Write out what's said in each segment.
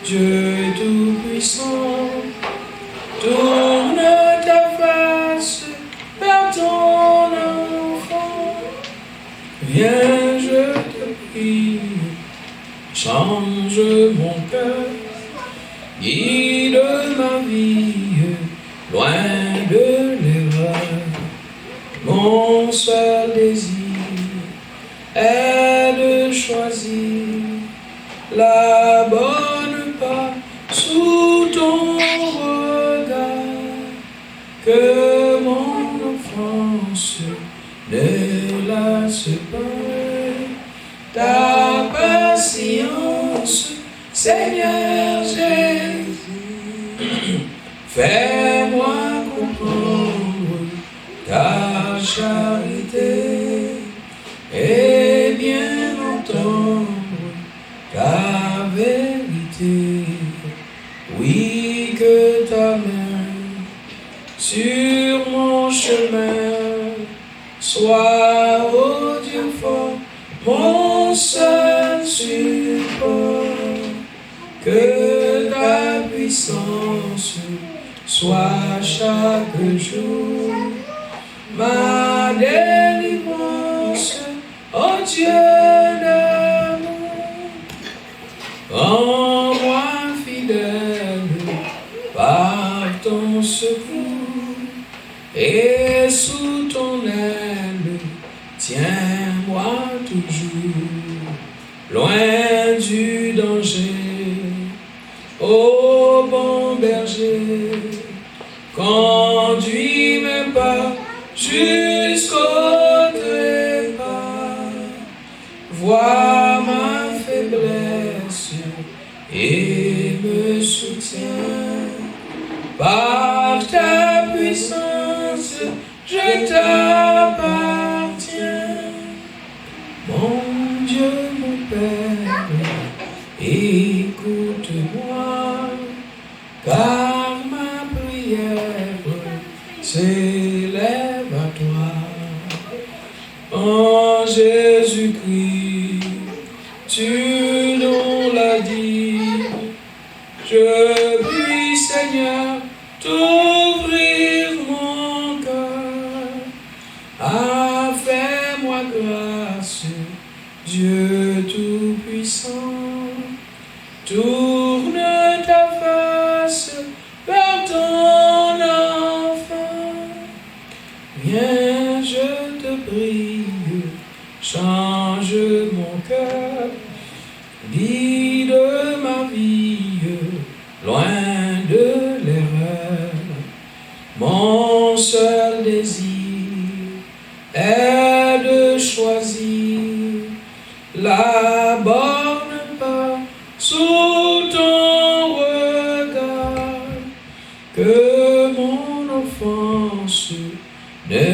Dieu Tout-Puissant, tourne ta face vers ton enfant. Viens, je te prie, change mon cœur, guide ma vie, loin de l'erreur. Mon seul désir est de choisir la bonne part sous ton regard. Que mon enfance ne lasse pas ta patience, Seigneur Jésus. Fais-moi comprendre ta charité et bien entendre ta vérité. Oui, que ta main sur mon chemin soit, ô Dieu fort, mon seul support. Que ta puissance soit chaque jour ma délivrance, ô Dieu d'amour. Rends-moi fidèle par ton secours, et sous ton aile, tiens-moi toujours, loin du danger. Ô bon berger, conduis mes pas jusqu'au trépas. Vois ma faiblesse et me soutiens. Par ta puissance, je t'appartiens. Mon Dieu, mon Père, écoute-moi, car ma prière s'élève à toi. En Jésus-Christ, tu nous l'as dit, je puis, Seigneur, t'ouvrir mon cœur. Ah, fais-moi grâce, Dieu Tout-Puissant. Tourne ta face vers ton enfant. Viens, je te prie, change mon cœur, guide ma vie, loin de l'erreur. Mon seul désir est de choisir la bonne part sous ton regard. Que mon offense ne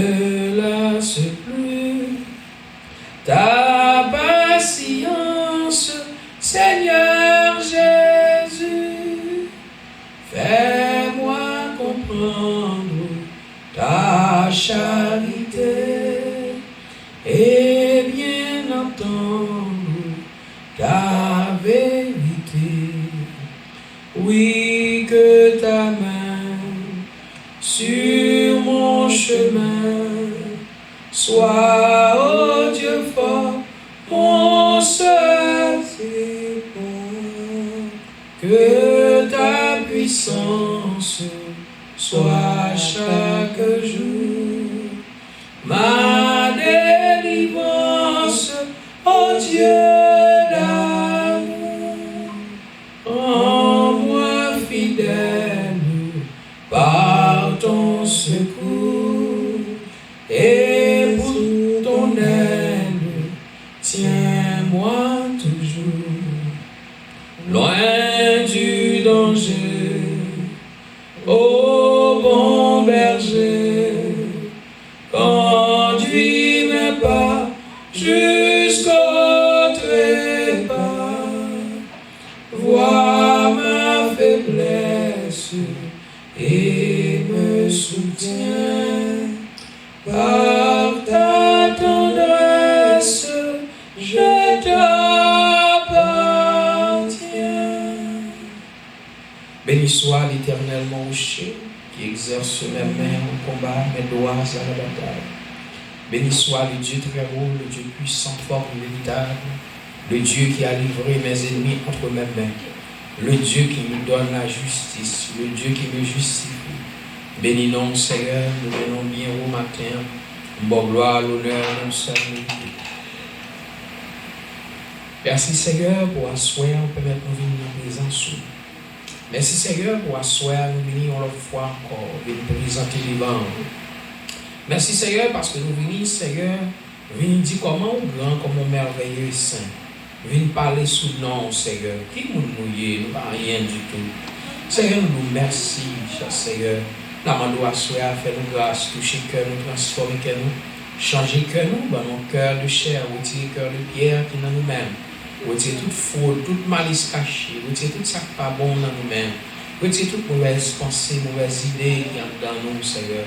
lasse plus ta patience, Seigneur Jésus. Fais-moi comprendre ta charité et bien entendre ta vérité. Oui, que ta main sur mon chemin soit, ô Dieu fort, mon seul support. Que ta puissance soit chaque jour ma délivrance, ô Dieu d'amour. Rends-moi fidèle par ton secours, et pour ton aide, tiens-moi toujours, loin du danger. Ô bon berger, conduis mes pas jusqu'au trépas. Vois ma faiblesse et me soutiens. Par ta tendresse, je t'appartiens. Béni soit l'Éternel mon rocher, qui exerce mes mains au combat, mes doigts à la bataille. Béni soit le Dieu très haut, le Dieu puissant, fort, véritable, le Dieu qui a livré mes ennemis entre mes mains, le Dieu qui nous donne la justice, le Dieu qui me justifie. Béni non, Seigneur, nous venons bien au matin, bon gloire, l'honneur, nous sommes. Merci Seigneur pour asseoir, permettre nous venir en présence. Merci Seigneur pour asseoir, nous venir une fois encore, de nous présenter les bancs. Merci Seigneur parce que nous venons, Seigneur, venir dire comment grand, comment merveilleux et saint. Venir parler sous le nom, Seigneur. Qui nous mouiller, nous pas rien du tout. Seigneur, nous merci, cher Seigneur. Nous demandons à soi, faire nous grâce, toucher le cœur, nous transformer le cœur, nous changer le cœur, nous, dans nos cœurs de chair, retirer le cœur de pierre qui est dans nous-mêmes. Retirer toute faute, toute malice cachée, retirer tout ça qui n'est pas bon dans nous-mêmes. Retirer toute mauvaise pensée, mauvaise idée qui est dans nous, Seigneur.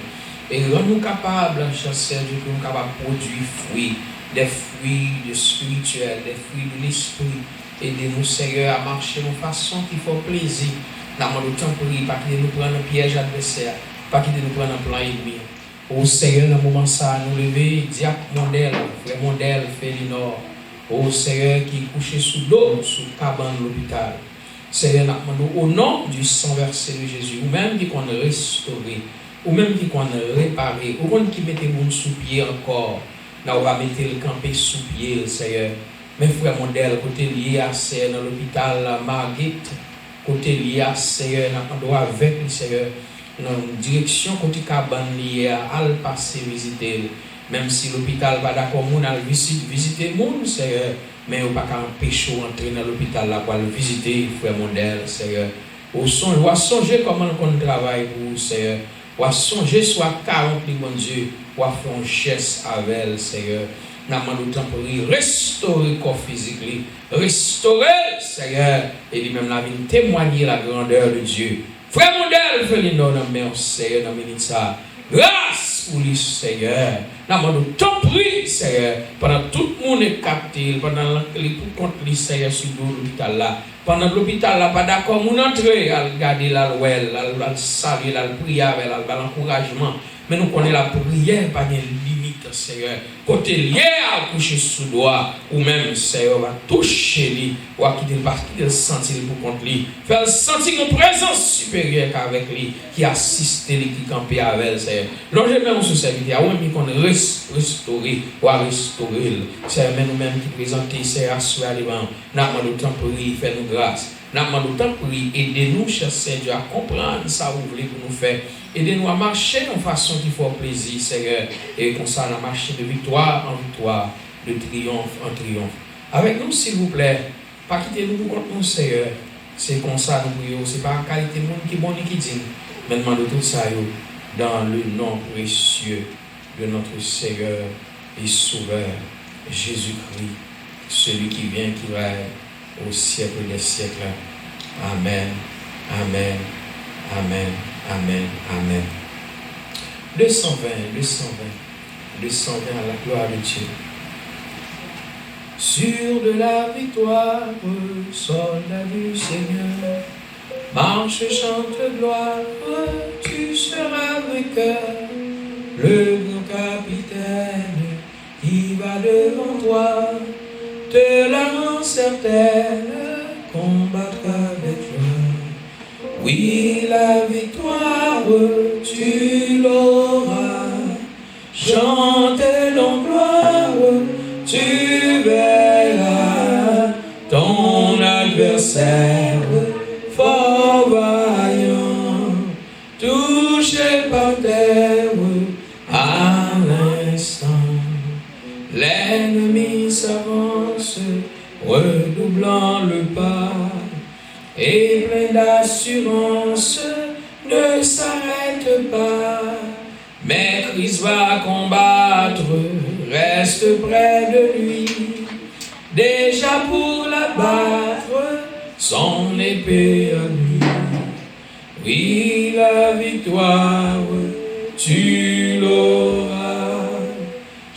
Et rends-nous capables, cher Seigneur, de nous capables de produire fruits, des fruits spirituels, des fruits de l'esprit. Aidez-nous, Seigneur, à marcher de façon qui fait plaisir. Dans le temps pour lui, pas qu'il nous prenne un piège adversaire, pas qu'il nous prenne un plan ennemi. Au Seigneur, dans le moment ça, nous lever, diacre Mondel, frère Mondel, Félinor. Au Seigneur qui est couché sous l'eau, sous le cabane de l'hôpital. Seigneur, nous au nom du sang versé de Jésus, ou même qui qu'on a restauré, ou même qui qu'on a réparé, ou même qui mettez mon sous pied encore, là on va mettre le campé sous pied, Seigneur. Mes frères Mondel, côté lié à Seigneur, dans l'hôpital Marguerite, côté lié à Seigneur, on doit avec le Seigneur, dans une direction côté cabane lié à le passer visiter. Même si l'hôpital va d'accord, on a visité le monde, Seigneur, mais on ne peut pas empêcher d'entrer dans l'hôpital là pour le visiter, frère Mondel, Seigneur. On va songer comment on travaille pour vous, Seigneur. On va songer soit 40 000, mon Dieu, on va faire un geste avec elle, Seigneur. Nous avons le temps pour restaurer le corps physique, restaurer, Seigneur, et lui-même la vie, témoigner la grandeur de Dieu. Frère Mondel, Félinor, dans le Seigneur, dans le ministère. Grâce pour lui, Seigneur. Nous avons temps pris, Seigneur, pendant tout le monde est capté, pendant les contre lui, Seigneur, sur l'hôpital là. Pendant l'hôpital là, pas d'accord, on entre, à regarder la louelle, à saluer, à prier avec, à l'encouragement. Mais nous connaissons la prière, pas de limite, Seigneur. Côté lié à coucher sous doigt, ou même, Seigneur, va toucher lui, ou à quitter le parti, de sentir pour contre lui. Faire sentir une présence supérieure qu'avec lui, qui assiste lui, qui campe avec elle, Seigneur. L'objet même sous serviteur, ou même qu'on restaurer, ou à restaurer. Seigneur, même nous-mêmes qui présentons, Seigneur, à soi, nous avons le temps pour lui, faire nous grâce. Nous avons le temps pour lui, aidez-nous, cher Seigneur, à comprendre ça, vous voulez pour nous faire. Aidez-nous à marcher de façon qui fait plaisir, Seigneur, et comme ça, à marcher de victoire en victoire, de triomphe en triomphe. Avec nous, s'il vous plaît, pas quittez-nous pour contre nous, Seigneur. C'est comme ça, nous prions. C'est pas la qualité de monde qui est bon et qui dit. Mais demandons tout ça, dans le nom précieux de notre Seigneur et Sauveur, Jésus-Christ, celui qui vient, qui va au siècle des siècles. Amen, amen, amen, amen, amen. 220 à la gloire de Dieu. Sur de la victoire, soldat du Seigneur, marche, chante gloire, tu seras vainqueur. Le grand capitaine qui va devant toi, te la rend certaine, combattra avec toi. Oui, la victoire, tu l'auras. Chante en gloire, tu verras ton adversaire, fort vaillant, touché par terre à l'instant. L'ennemi s'avance, redoublant le pas, et plein d'assurance, ne s'arrête pas. Mais Christ va combattre, reste près de lui, déjà pour l'abattre, son épée à lui. Oui, la victoire, tu l'auras.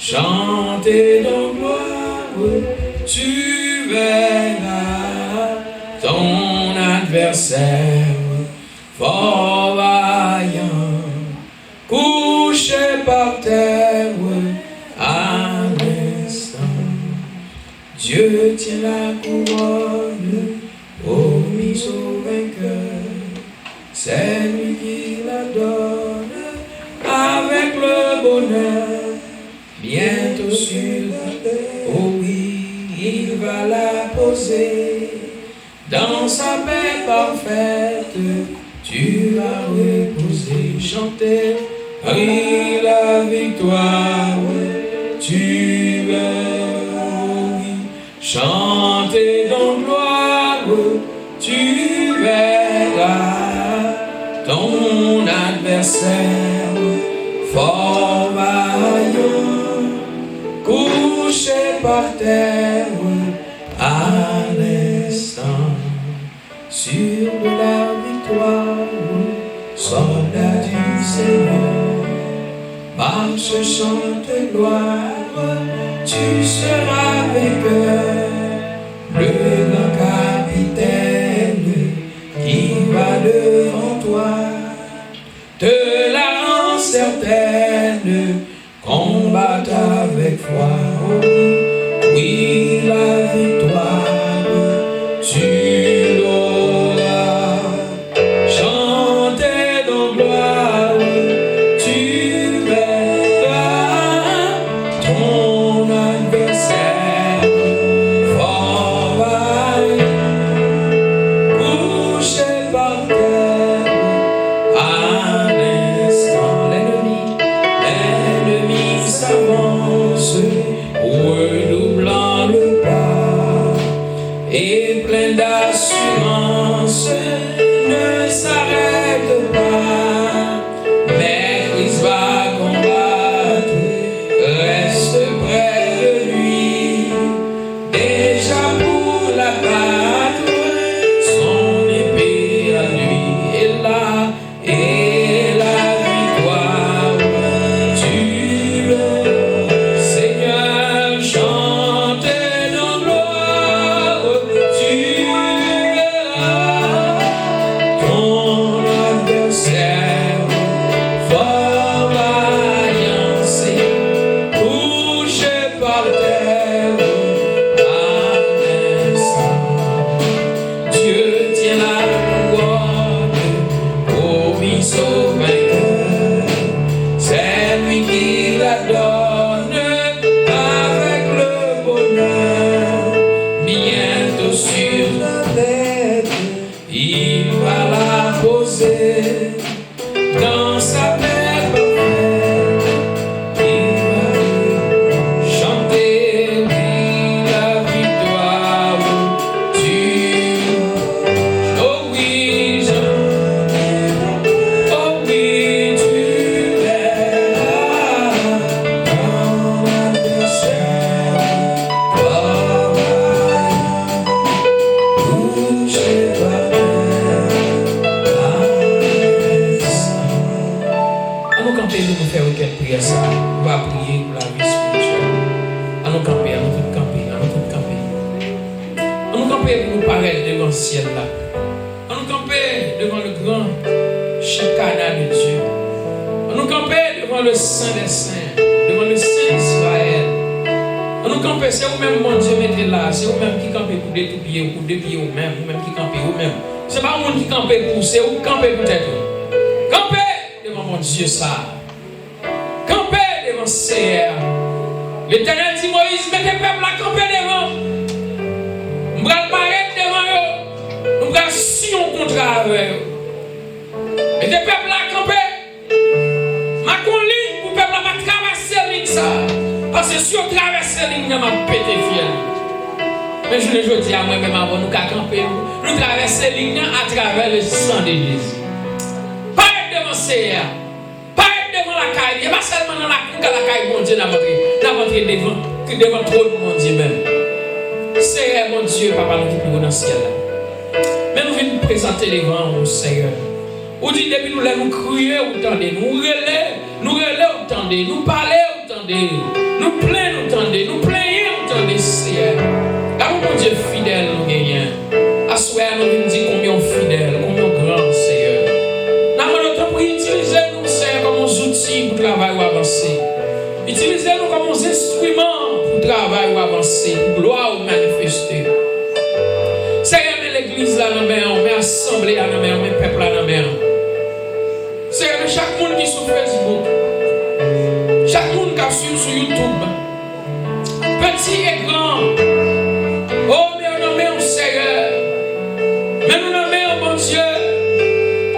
Chantez dans gloire, tu verras ton adversaire fort vaillant, couché par terre à l'instant. Dieu tient la couronne promise au vainqueur, c'est lui qui la donne avec le bonheur, bientôt sur la terre, oh oui, il va la poser. Dans sa paix parfaite, tu vas reposer, chanter, oui, la victoire, tu verras, oui, chanter dans gloire, tu verras ton adversaire, fort vaillant, couché par terre, à l'instant, sur de la victoire, soldat du Seigneur, marche, chante, gloire, tu seras vainqueur, le grand capitaine qui va devant toi, te la rend certaine, combattre avec foi, oui, la victoire, tu l'auras, chanter dans gloire, tu verras ton adversaire, fort vaillant, couché par terre, à l'instant, l'ennemi s'avance, redoublant le pas, et plein d'assurance, ne s'arrête pas, mais Christ va combattre, reste près de lui, déjà pour l'abattre, son épée à lui est là, et la victoire, tu le Seigneur, chante dans gloire, tu verras ton adversaire, fort vaillant, c'est couché par terre, à l'instant. Dieu tient la couronne promise au vainqueur, c'est lui qui la donne avec le bonheur, bientôt sur la tête, il va la poser. Dans sa paix parfaite, il va chanter, oui, la victoire, oh oui, oh oui, tu verras ton adversaire, fort vaillant, couché par terre, à l'instant. À nous camper, nous faire requête prière ça. On va prier pour la vie spirituelle. À nous camper, à nous tout camper, à nous tout camper. À nous camper pour nous paraître devant le ciel là. À nous camper devant le grand Shekinah de Dieu. À nous camper devant le Saint des Saints, devant le Saint Israël. À nous camper, c'est vous-même, mon Dieu, mettez là. C'est vous-même qui campez pour détourner, pour dépier vous-même, vous-même qui campez vous-même. C'est pas vous qui campez pour, c'est vous qui campez pour tête. Campez devant mon Dieu ça. Campez devant Seigneur. L'Éternel dit Moïse, mettez peuple à camper devant. Nous allons paraître devant eux. Nous allons signer un contrat avec eux. Mettez peuple à camper. Ma ligne pour peuple à traverser la ligne ça. Parce que si on traverse la ligne, on va péter fiel. Mais je le dis à moi-même avant nous camper. Nous traversons la ligne à travers le sang de Jésus. Paraître devant Seigneur. Devant la caille, il n'y a pas seulement dans la caille, mon Dieu, n'a montré devant trop de mon Dieu même. Seigneur, mon Dieu, papa, nous qui dans le ciel. Mais nous venons nous présenter devant mon Seigneur. Vous dites, depuis nous nous crier, vous tendez, nous relais, vous tendez, nous parler, vous tendez, nous plaignons, vous tendez, nous plaignons, vous tendez, Seigneur. Car mon Dieu fidèle, nous gagnons. À soir, nous venons dire combien fidèle, combien grand, Seigneur. travail ou avancer, pour gloire ou manifester. Seigneur, mais l'église là dans main, mais assemblée là dans main, mais peuple là dans main. Seigneur, mais chaque monde qui est sur Facebook, chaque monde qui suit sur YouTube, petit et grand, oh, mais on nomme Seigneur, mais nous nommons mon Dieu,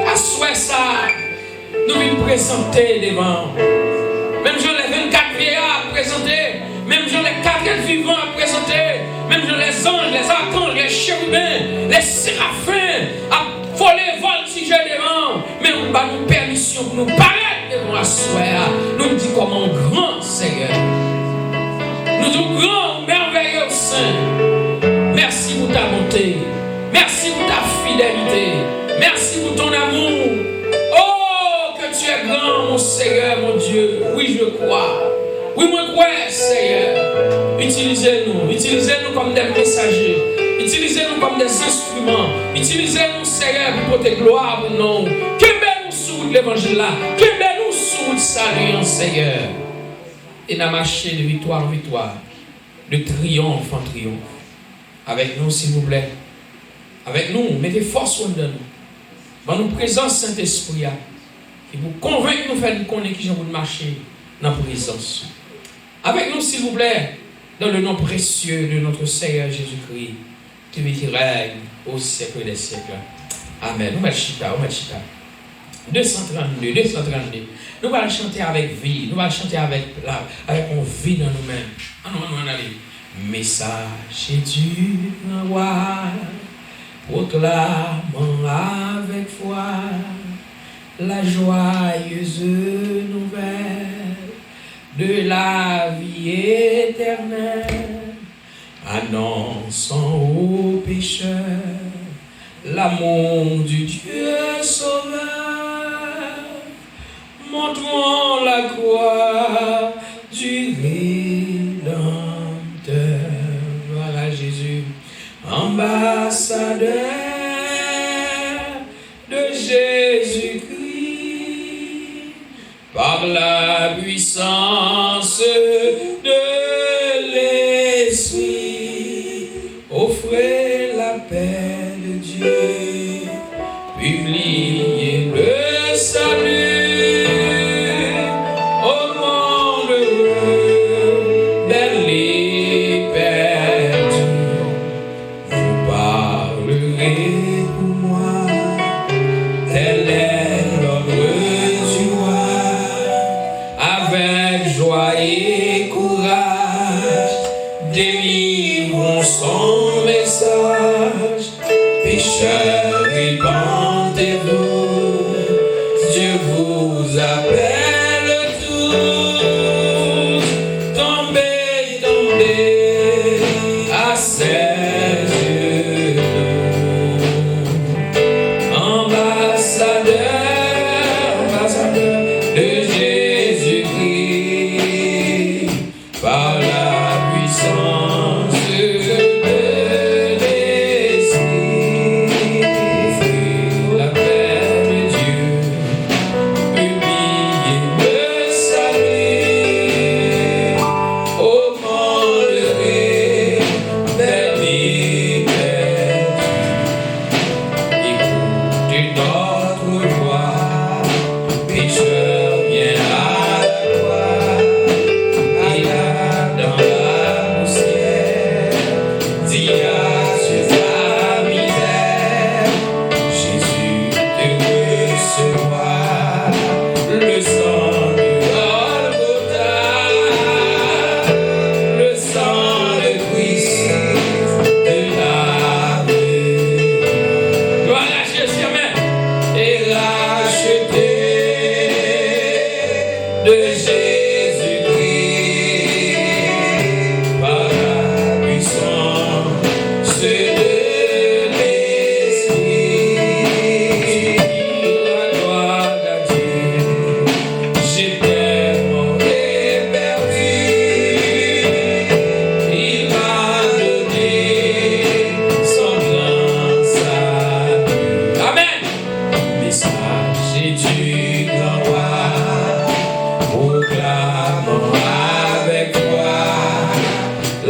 à souhait ça, nous venons présenter devant. Même je les 24 vieillards à présenter, même je les 4 vivants à présenter, même je les anges, les archanges, les chérubins, les séraphins à voler, voltiger devant. Mais on va nous permission pour nous paraître devant la soirée. Nous disons comment grand Seigneur. Nous disons grand, merveilleux Saint. Merci pour ta bonté. Merci pour ta fidélité. Merci pour ton amour. Oh, que tu es grand, mon Seigneur, mon Dieu. Oui, je crois. Oui, moi, crois, Seigneur. Utilisez-nous comme des messagers. Utilisez-nous comme des instruments. Utilisez-nous, Seigneur, pour porter gloire pour nous. Qu'aimez-nous sous l'évangile là. Qu'aimez-nous sous le salut, Seigneur. Et n'a marché de victoire en victoire, de triomphe en triomphe. Avec nous, s'il vous plaît. Avec nous, mettez force en nous. Dans nos présences, Saint-Esprit, qui vous convainc de nous faire connaître qui j'ai voulu marcher dans la présence. Avec nous, s'il vous plaît, dans le nom précieux de notre Seigneur Jésus-Christ, qui règne au siècle des siècles. Amen. Nous mettons chita, 232. Nous allons chanter avec vie, nous allons chanter avec une vie dans nous-mêmes. Nous allons message du roi, proclamant avec foi la joyeuse nouvelle de la vie éternelle, annonçant aux pécheurs l'amour du Dieu sauveur, montrant la croix du Rédempteur. Voilà Jésus, ambassadeur de Jésus-Christ, par la puissance de l'Esprit, offrez la paix de Dieu, publiez le salut au monde heureux, vers les perdus. Vous parlerez pour moi, tel est l'ordre du roi, avec joie et courage, délivrons son message. Pécheurs, répandez-vous, Dieu vous appelle tous. Tombez, tombez à ses genoux. Ambassadeur de Jésus-Christ, par la puissance de l'Esprit, la paix de Dieu, publiez le salut au monde heureux, vers les perdus. Écoutez notre voix, pécheurs, viens à la croix, et là dans la poussière,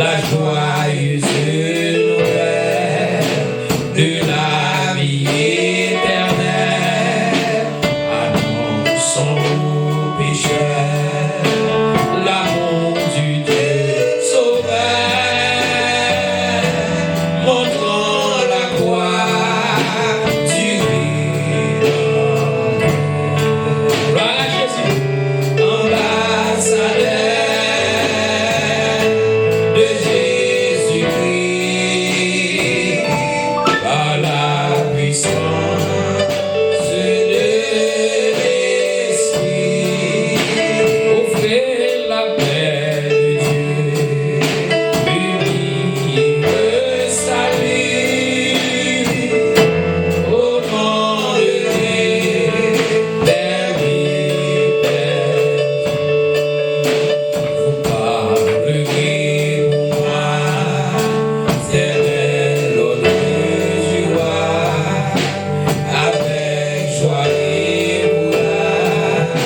la joyeuse nouvelle de la vie éternelle. Annonçons aux pécheurs l'amour du Dieu sauveur, montrant la gloire du Rédempteur. Gloire à Jésus, ambassadeur de Jésus-Christ, par la puissance de l'Esprit, offrez la paix de Dieu, publiez le salut au nom de Dieu, Père et Père. Vous parlerez pour moi, éternel honneur du roi, avec joie et bourrage,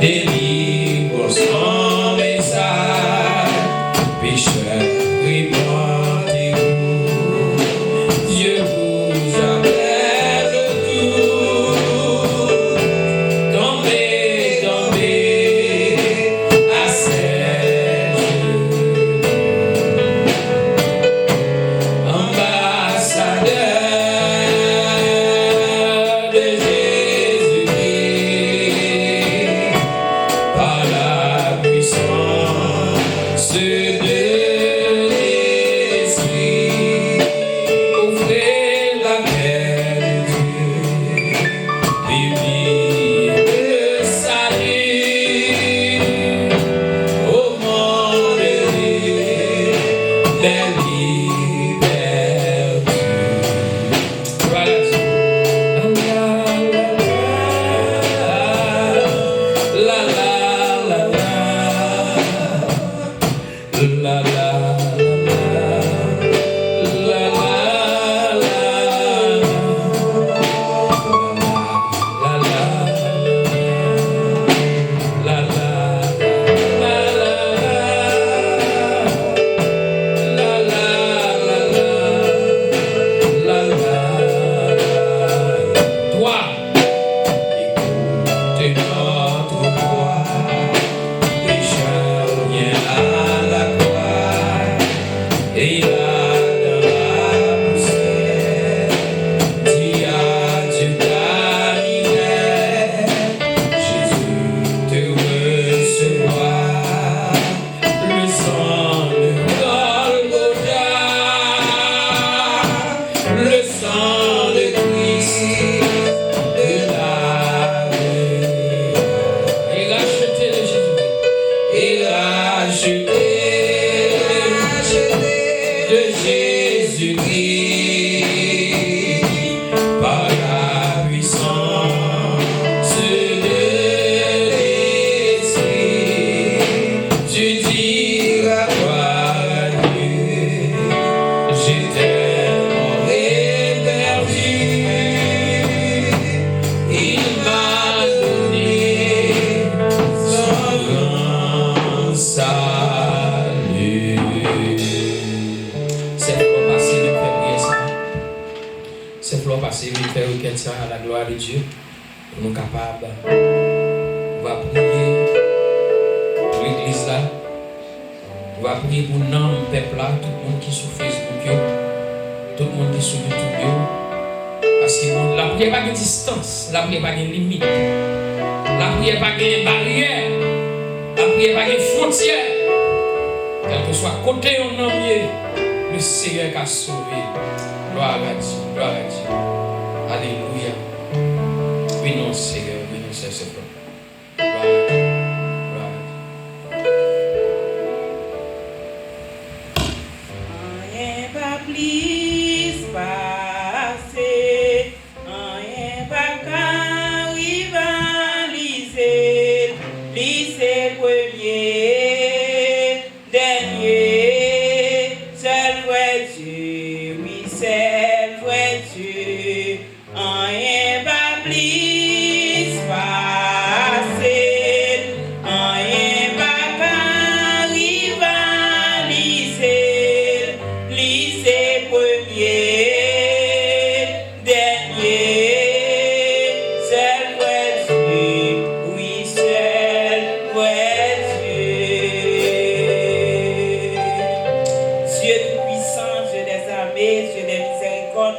délivre son message, pécheur, repentez-vous, Dieu vous appelle le tout, tombez, tombez à ses genoux, ambassadeur de Jésus-Christ, par la puissance de l'Esprit, offrez la paix de Dieu, publiez le salut au monde de les libertés. Voilà. La la la la la la la toi, écoute notre voix, pécheur vient à la croix, et là dans la poussière, dis adieu ta misère, Jésus te recevra, le sang de Golgotha, le sang de Christ de la vie, et racheté de Jésus-Christ, et racheté de Jésus-Christ, par la puissance de l'Esprit, tu diras gloire à Dieu, j'étais mort et perdu, il m'a donné son grand salut. Cette fois passée, nous faisons prier ça. Cette fois passée, nous faisons requête ça à la gloire de Dieu, pour nous capables. On va prier pour l'église là. On va prier pour nous, le peuple là, tout le monde qui est sur Facebook, tout le monde qui est sur YouTube. Parce que la prière n'a pas de distance, la prière n'a pas de limite, la prière n'a pas de barrière, la prière n'a pas de frontière. Quel que soit côté ou non, le Seigneur qui a sauvé. Gloire à Dieu, gloire à Dieu. Alléluia. Oui, non, Seigneur, oui, non, c'est bon. Gloire à Dieu, gloire à Dieu. Rien pas plus passer, rien pas qu'à rivaliser, lycée premier, dernier, seul vrai Dieu, oui, seul vrai Dieu, rien pas plus passer, rien pas qu'à rivaliser.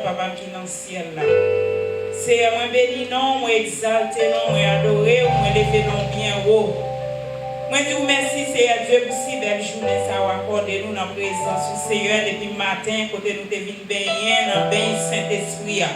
papa qui dans le ciel là. Seigneur, moi béni non, moi exalté non, moi adoré, moi levé non bien haut. Moi dis merci Seigneur Dieu pour si belle journée ça va accorder nous dans la présence du Seigneur depuis le matin côté nous te vinn baigner dans bain Saint-Esprit.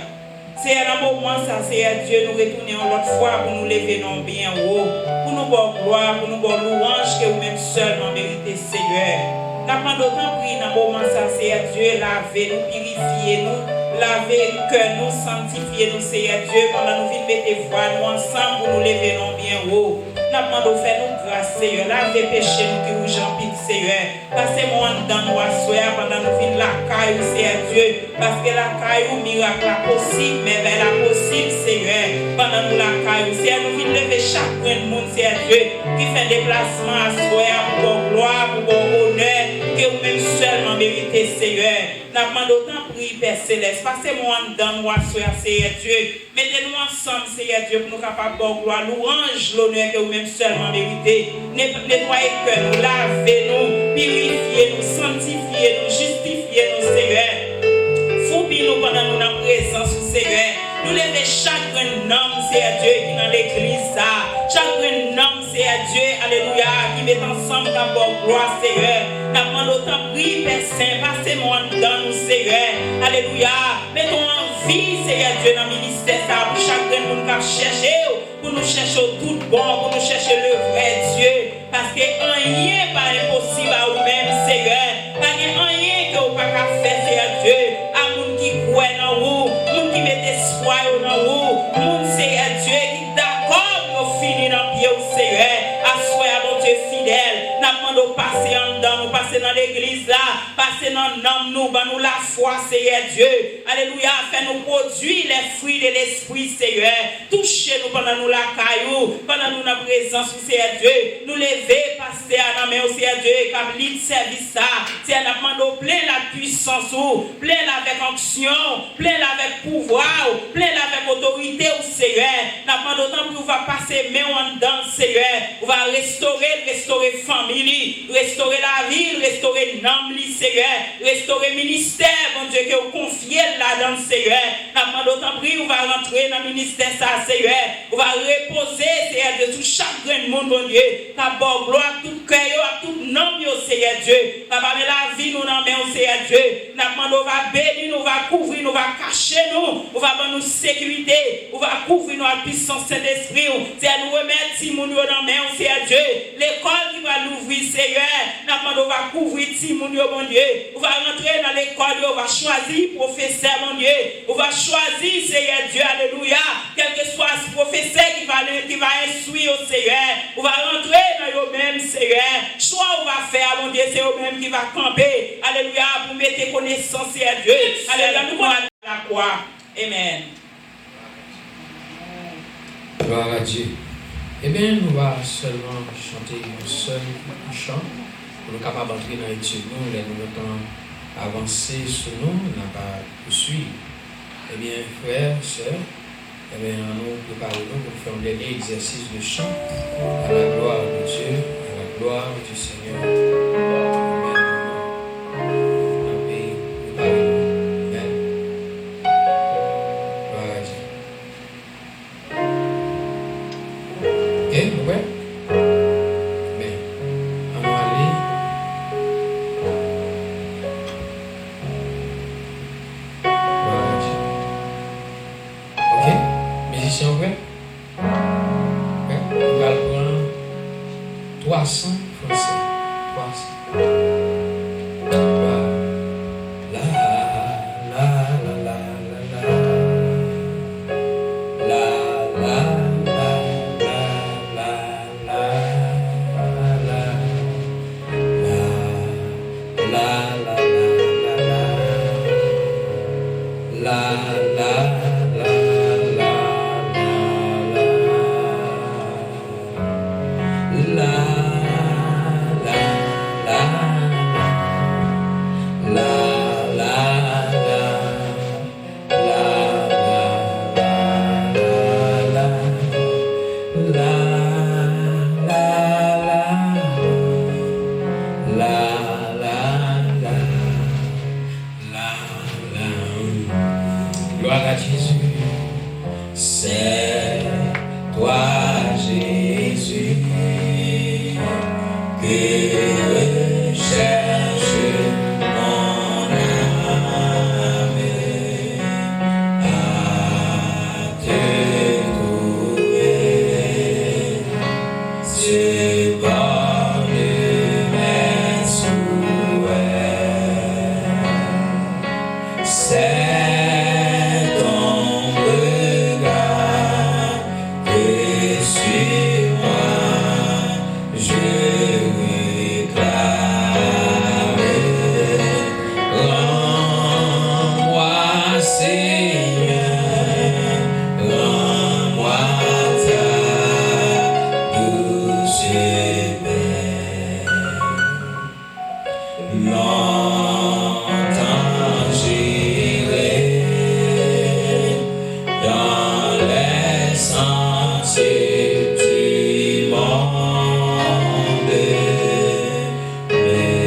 Seigneur, dans le moment ça Seigneur Dieu nous retournons l'autre fois pour nous lever non bien haut, pour nous voir gloire, pour nous voir louange que vous-même seulement méritez Seigneur. Nous avons d'autant prié dans le moment ça Seigneur Dieu, lavez nous, purifiez nous, lavez le cœur nous, sanctifiez nous Seigneur Dieu, pendant nous venons mettre voix nous ensemble pour nous lever non bien haut. Nous demandons faire nous grâce, Seigneur. Lavez péché nous qui vous j'empile, Seigneur. Passez-moi dans nous asseoir pendant nous venons la caille, Seigneur Dieu. Parce que la caille, miracle la possible, mais vers la possible, Seigneur. Pendant nous la caille, Seigneur, nous venons lever chaque monde, Seigneur Dieu, qui fait déplacement asseoir pour gloire, pour honneur, que vous-même seulement méritez, Seigneur. Nous demandons autant prier, Père Céleste. Passez-moi dans nous asseoir, Seigneur Dieu. Mettez-nous ensemble, Seigneur Dieu, pour nous capables de gloire, louange, l'honneur que vous-même seulement mérité. Nettoyez le cœur, nous lavez-nous, purifiez-nous, sanctifiez-nous, justifiez-nous, Seigneur. Fourpillez-nous pendant nous dans la présence du Seigneur. Nous levons chaque homme, Seigneur Dieu, qui est dans l'église. Chaque homme, Seigneur Dieu, alléluia, qui met ensemble d'abord gloire, Seigneur. Nous demandons autant prier, Père Saint, passez-moi dans nous, Seigneur. Alléluia. Mettons en vie, Seigneur Dieu, dans le ministère, pour chaque monde qui a cherché, pour nous chercher tout bon, pour nous chercher le vrai Dieu. Parce que rien n'est pas impossible à vous-même, Seigneur. Parce que rien que vous ne pouvez pas faire, Seigneur Dieu, à monde qui croit dans vous, monde qui met espoir dans vous, monde, Seigneur Dieu, qui est d'accord pour finir dans le pied, Seigneur. Assoyez à mon Dieu fidèle. Nous demandons passer en dedans, nous passer dans l'église là, passer dans l'homme, nous la foi, Seigneur Dieu. Alléluia, fais-nous produire les fruits de l'esprit, Seigneur. Touchez-nous pendant nous la caillou, pendant nous la présence, Seigneur Dieu. Nous lever, passer à la main, Seigneur Dieu, comme l'île service ça. Seigneur, nous demandons plein la puissance, plein avec onction, plein avec pouvoir, plein avec autorité, Seigneur. Nous demandons tant que vous va passer main en dedans, Seigneur. Vous va restaurer famille, restaurer la ville, restaurer l'âme, Seigneur, restaurer ministère, mon Dieu, que vous confiez là-dedans, Seigneur. Nous demandons tant que vous va rentrer dans le ministère, ça, Seigneur. Vous va reposer, Seigneur, de tout chaque grain de monde, mon Dieu. D'abord, gloire, tout cœur, tout nom, Seigneur Dieu. Papa, mais la vie, nous n'en mettons, Seigneur Dieu. Nous demandons, va bénir, nous va couvrir, nous va cacher, nous va donner nous sécurité, nous va couvrir nous à puissance Saint-Esprit. Seigneur, nous remercions, nous dans main, Seigneur Dieu. L'école qui va l'ouvrir, Seigneur. Nous demandons, va couvrir, mon Dieu. On va rentrer dans l'école, on va choisir professeur, mon Dieu. On va choisir, Seigneur Dieu, alléluia. Quel que soit ce professeur qui va instruire, Seigneur. On va rentrer dans eux-mêmes, Seigneur. Soit on va faire, mon Dieu, c'est eux-mêmes qui va camper, alléluia, pour mettre connaissance, Seigneur Dieu. Alléluia, nous allons à la croix. Amen. Gloire à Dieu. Eh bien, nous allons seulement chanter un seul chant pour nous capables d'entrer dans l'étude. Nous mettons avancer sur nous, nous n'avons pas poursuivre. Eh bien, frères, sœurs, eh bien, nous préparons-nous pour faire un dernier exercice de chant à la gloire de Dieu, à la gloire du Seigneur. la à Jésus. C'est toi, Jésus, que cherche mon âme à te trouver. C'est par mes souhaits. C'est ton regard que sur moi je réclame. Rends-moi, Seigneur, rends-moi ta douce paix. Longtemps j'irai dans les sentiers du monde, méconnaissant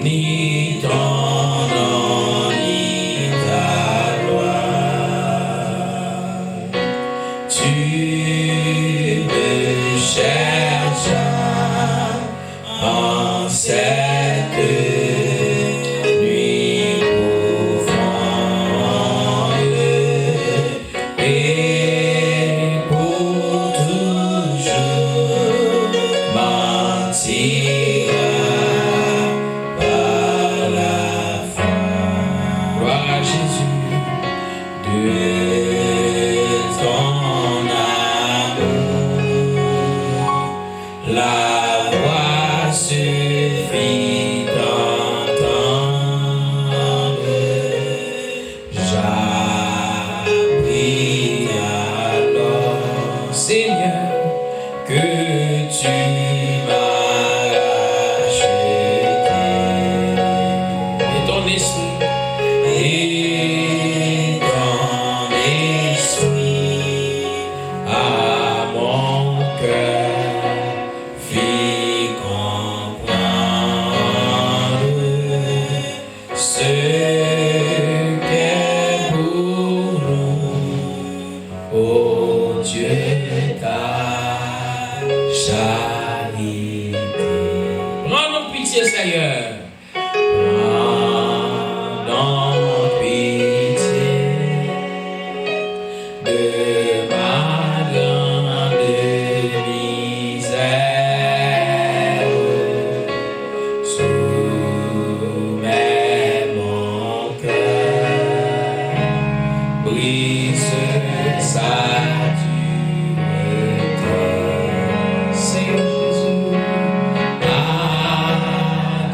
ni ton nom ni ta loi. Tu me cherches en cette nuit profonde et pour toujours m'en tireras par la foi. Gloire à Jésus de ton amour. La voix suffit d'entendre. J'appris alors, Seigneur, que tu m'as racheté. Et ton esprit, et ton esprit à mon cœur fit comprendre ce qu'est pour nous, ô Dieu, ta charité. Prends-nous pitié, Seigneur. Prends-nous pitié de ma grande misère. Soumets mon cœur, brise sa dureté. Seigneur Jésus, à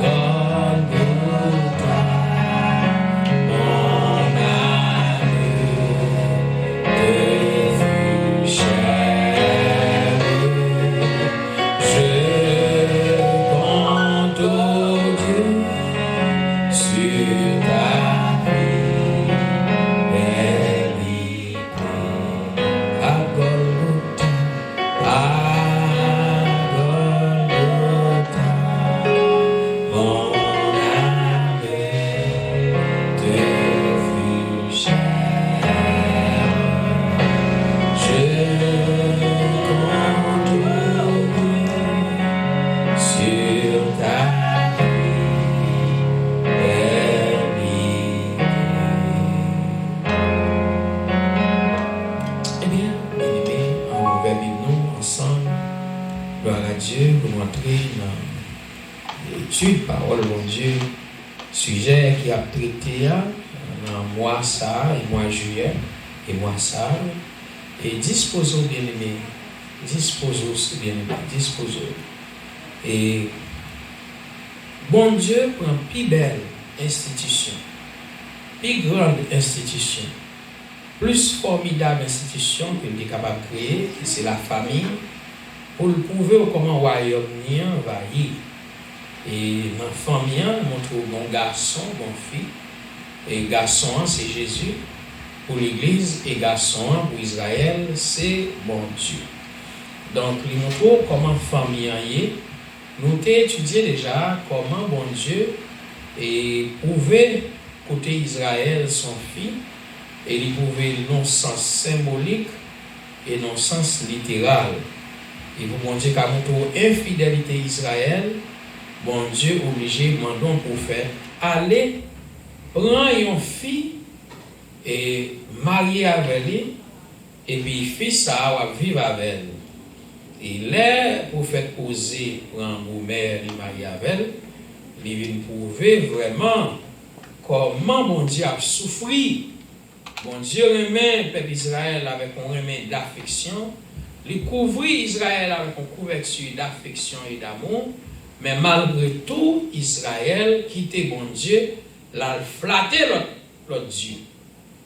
Golgotha, mon amour te fut cher. Je compte, ô Dieu, sur ta fidélité. À Golgotha, mon âme te fut chère. Je compte, ô Dieu, sur ta fidélité. Eh bien, bien-aimés, on va vivre nous ensemble. Gloire à Dieu, pour montrer dans l'étude, parole de mon Dieu, sujet qui a traité dans mois ça, et mois juillet, et mois ça, et disposons bien-aimés, disposons bien-aimés, disposons. Et bon Dieu prend plus belle institution, plus grande institution, plus formidable institution que nous sommes capables de créer, c'est la famille, pour le prouver comment le royaume va y. Et dans la famille, on trouve bon garçon, bon fille. Et garçon, c'est Jésus pour l'Église, et garçon pour Israël, c'est bon Dieu. Donc, nous montrons comment la famille est. Nous avons étudié déjà comment bon Dieu et prouver côté Israël son fils et il prouver non sens symbolique et non sens littéral. Et pour bon Dieu qu'à montre infidélité Israël, bon Dieu obligé mandon pour faire aller prendre une fille et marier avec elle et puis fils ça va vivre avec elle. Et là pour faire poser prendre mère et marier avec elle, il vient prouver vraiment comment mon Dieu a souffri. Bon Dieu remet le peuple Israël avec un remède d'affection. Il couvrit Israël avec une couverture d'affection et d'amour. Mais malgré tout, Israël quittait bon Dieu, l'a flatté l'autre Dieu.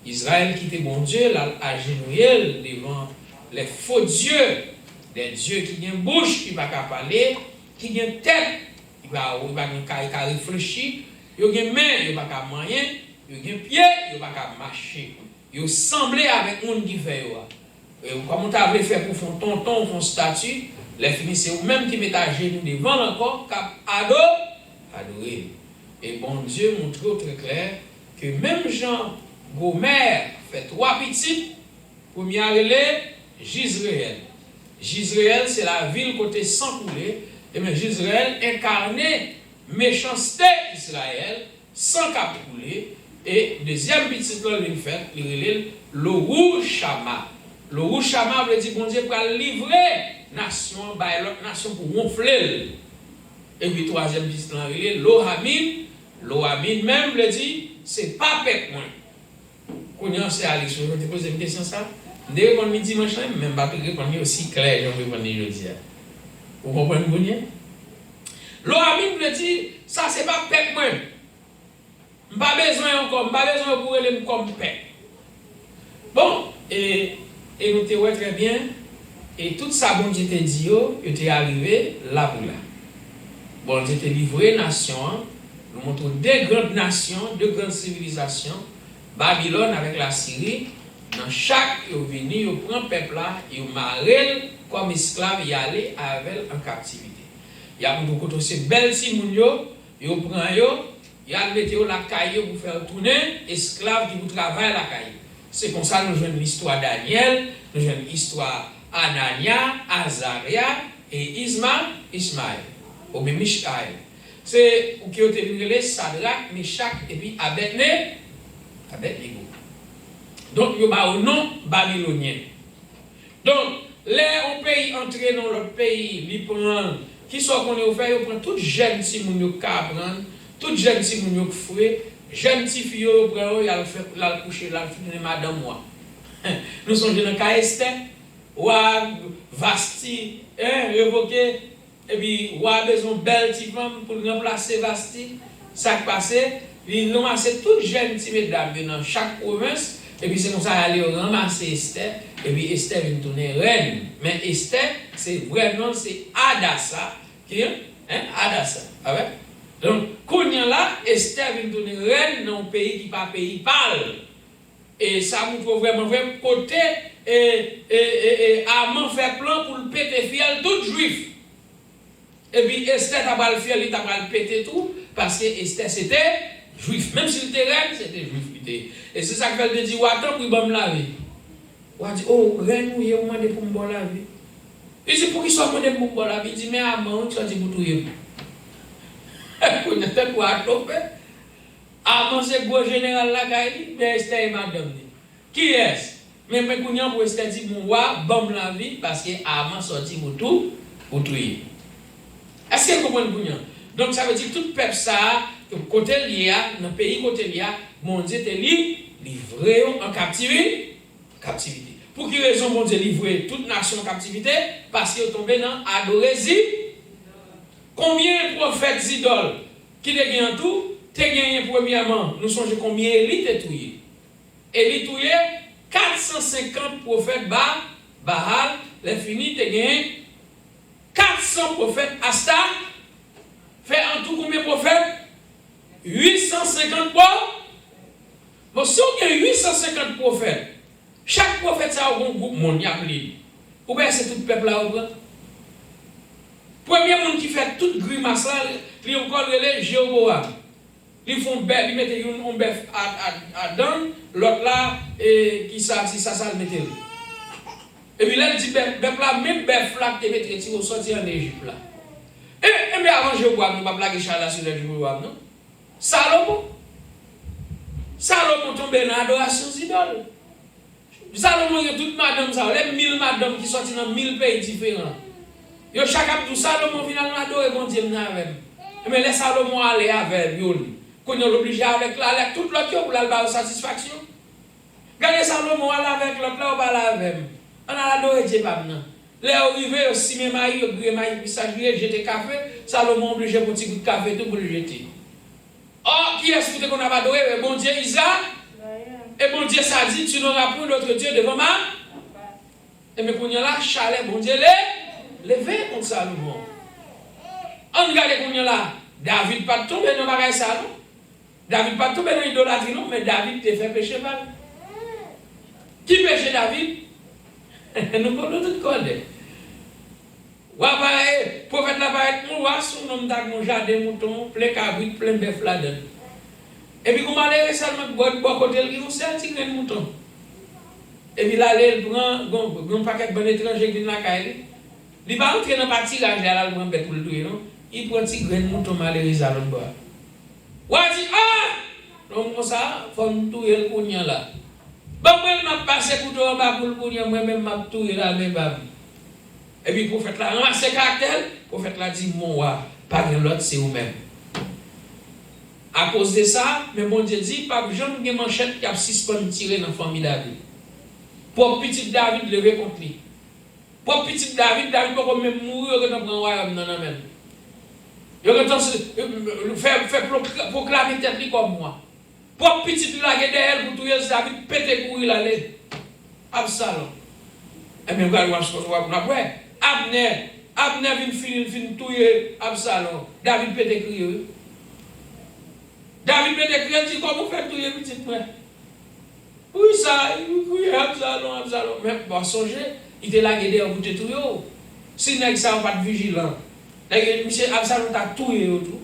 Israël quittait bon Dieu, l'a agenouillé devant les faux dieux. Des dieux qui ont une bouche qui ne va pas parler, qui ont une tête, qui ne va pas réfléchir, qui ont une main, qui ne va pas manger, qui ont un pied, qui ne va pas marcher. Ils semblent avec un qui fait. Comme on avait fait pour son tonton, son statut, les filles, c'est eux-mêmes qui mettent à genoux devant encore, qui adorer. Et bon Dieu montre très clair que même Jean Gomer fait 3 petites, première relais, Gisraël. Gisraël, c'est la ville côté sans couler, et bien Gisraël incarnait méchanceté Israël sans cap couler. Et deuxième petite là, il fait, il relève le rouge chama. Le rouge chama veut dire bon Dieu pour livrer nation, l'autre nation pour ronfler. Et puis troisième petite là, il relève l'Ohamim. L'Ohamim même veut dire c'est pas pec moins. Quand on sait aller sur, je te pose une question ça. Dès qu'on me dit machin, même pas répondre aussi clair, je vais répondre aujourd'hui. Vous comprenez bien? L'Ohamim veut dire ça c'est pas pec moins. Pas besoin encore, pas besoin pour aller comme paix. Bon, et nous te voyons très bien, et tout ça, bon Dieu te dit, il t'est arrivé là pour là. Bon Dieu te livré nation, nous montrons deux grandes nations, deux grandes civilisations, Babylone avec la Syrie, dans chaque, ils viennent, ils prennent le peuple là, ils marrent comme esclaves, ils allaient avec en captivité. Il y a beaucoup de ces belles simounio, ils prennent il y a mettre la caille pour faire tourner, esclaves qui vous travaillent la caille. C'est comme ça que nous jouons l'histoire Daniel, nous jouons l'histoire Anania, Azaria et Ismaël, ou bien Michaël. C'est pour qui ont été Sadrach, Meshach et puis Abednego. Donc, il y a un nom babylonien. Donc, là, on peut entrer dans le pays, il prend, qui soit qu'on est offert, il prend toute jeune si mon yo prendre. Tout jeune si moun yo foué, jeune ti fille yo prend yo la coucher la finir madame moi. Nous sommes dans cas Esther, wa Vasti, révoqué et puis wa besoin belle ti femme pour remplacer Vasti. Ça passé, il ramasse toute jeune ti mesdames dans chaque province et puis c'est comme ça aller ramasser Esther et puis Esther vient tourner reine. Mais Esther c'est vraiment c'est Adassa qui Adassa, avec donc, quand là, Esther vient donner reine dans un pays qui n'est pas pays pâle. Et ça montre vraiment côté Amon fait plan pour le péter fiel tout juif. Et puis Esther t'a pas le fiel, il t'a pas le péter tout, parce que Esther c'était juif. Même s'il était reine, c'était juif. Et c'est ça que elle dit, attends pour me laver. On dit, oh, reine, vous avez demandé pour me laver. Il dit, pour qu'il soit demandé pour me laver, il dit, mais Amon, tu as dit pour tout. Vous n'êtes pas à toper. Avant c'est gros général la gaïli, mais Esther et madame. Qui est-ce? Mais quand on pour Esther dit mon roi, bon la vie, parce que avant sorti pour tout, pour tout. Est-ce que vous comprenez? Donc ça veut dire que tout peuple ça, côté lié, dans le pays côté lié, mon Dieu te livré en captivité. Pour quelle raison mon Dieu livré toute nation en captivité? Parce qu'ils sont tombés dans l'adoration. Combien de prophètes idoles qui te gagnent tout, te gagnent premièrement, nous songeons combien Élie te touillé. Élie touillé 450 prophètes Baal, les finis te gagnent 400 prophètes Asta, fait en tout combien de prophètes? 850 prophètes. Bon, si on a 850 prophètes, chaque prophète ça a un groupe monde, ou bien c'est tout le peuple là, premier monde qui fait toute grimace là, il encore relève Jéroboam. ils font bœuf, ils mettent un bœuf à dedans, l'autre là, et qui ça, si ça, le mettait. Et puis là, il dit, bœuf là, même bœuf là, qui mettait, si vous sortez en Égypte là. Et mais avant, je vois, nous ne pas blaguer Charles sur le jour, non? Salomon tombé dans l'adoration d'idole. Salomon, il y a toutes madame, ça, les 1000 madames qui sortent dans 1000 pays différents. Yo chaque tout Salomon finalement adoré bon Dieu avec. Mais les Salomon aller avec yo. Qu'on est obligé avec là tout l'autre pour la satisfaction. Regardez Salomon aller avec l'autre là ou pas là avec. On a adoré Dieu pas maintenant. Les arrivé aussi même maï puis ça jeter café, Salomon obligé pour petit coup de café tout pour le jeter. Oh, qui est-ce qu'on a adoré bon Dieu Isaac? Et bon Dieu ça dit tu n'auras point d'autre Dieu devant moi. Et mais qu'on y a là chalet bon Dieu levé contre Salomon. On regarde qu'on y a là, David pas tombé dans bagaille ça non. David pas tombé dans l'idolâtrie non, mais David te fait pécher mal. Qui péché David? Nous connaissons tout connaître. Le prophète là va être moi son nom d'un jardin mouton, plein cabrit, plein bœuf là-dedans. Et puis comment aller seulement bon côté il nous sert petit grain mouton. Et puis là il prend un paquet de bon étranger qui dans la caille. Il va entrer dans le tirage là, il prend bête pour le tuer, non? Il prend un petit grain de mouton malheureux à l'autre bord. Ou dit, ah! Donc, comme ça, il faut me tuer le cognat là. Bon, moi, je vais passer pour toi en bas pour le cognat, moi-même, je vais tuer là, même pas. Et puis, le prophète là, ramasse ses caractères, le prophète là dit, mon roi, pas rien l'autre, c'est vous-même. À cause de ça, mais bon Dieu dit, pas que j'en ai manchette qui a suspendu tirer dans la famille David. Pour petit David lever contre lui. Pour petit David peut même mourir quand on prend le royaume dans la main. Il faire proclamer tête comme moi. Pour petit la guerre derrière pour tuer David, péter courir l'aller. Absalom. Et bien, regardez ce qu'on a Abner vient tuer Absalom. David péter courir. David péter courir, dit comment faire tuer petit frère. Oui, ça, il Absalom. Mais bon, songez. Il était là, il était pour te tuer. Si vous n'êtes pas vigilant, monsieur Absalom t'a tué tout.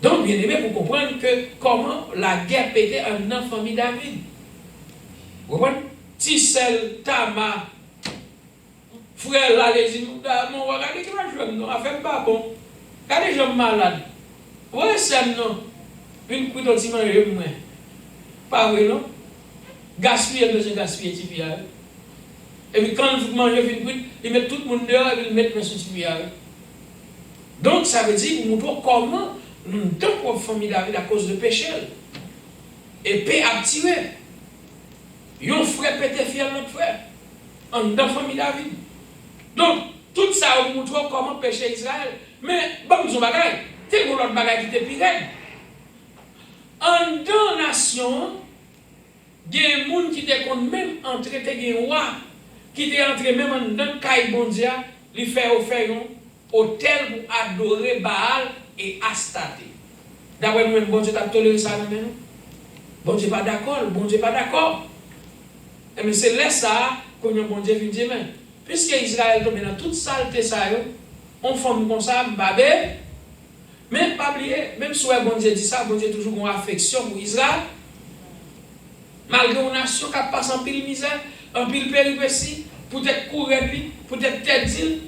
Donc, bien aimé, pour comprendre que comment la guerre pétait en une famille David. Vous comprenez? Tissel, Tama, frère là, les dit, mon regardez qui va jouer, non, affaire pas bon. Regardez les gens malades. Ouais, c'est non. Une couille de ciment, pas vrai, non? Gaspiller, monsieur gaspiller, tu viens. Et puis quand vous mangez une cuite, ils mettent tout le monde dehors et ils mettent sur le cuillère. Donc ça veut dire, nous montrons comment nous sommes pour famille David à cause de péché. Et paix a tiré. Yon frère pété fier notre frère. En dans famille David. Donc, tout ça, nous montrons comment péché Israël. Mais, bon, nous avons bagaille. C'est pour l'autre bagaille qui était pire. En dans la nation, il y a des gens qui étaient même entrés, des rois. Qui était entré même dans le caille bondia, lui fait offrir un hôtel pour adorer Baal et Astarté. D'après nous, bon Dieu t'a toléré ça nous. Bon Dieu pas d'accord, bon Dieu pas d'accord. Mais c'est là ça qu'on a bon Dieu dit mais puisque Israël tombe dans toute saleté ça on forme comme ça babé. Mais pas oublier, même si bon Dieu dit ça, bon Dieu toujours une affection pour Israël. Malgré une nation qui passe en pile misère, en pile péripétie, peut-être courir lui, peut-être tête d'île.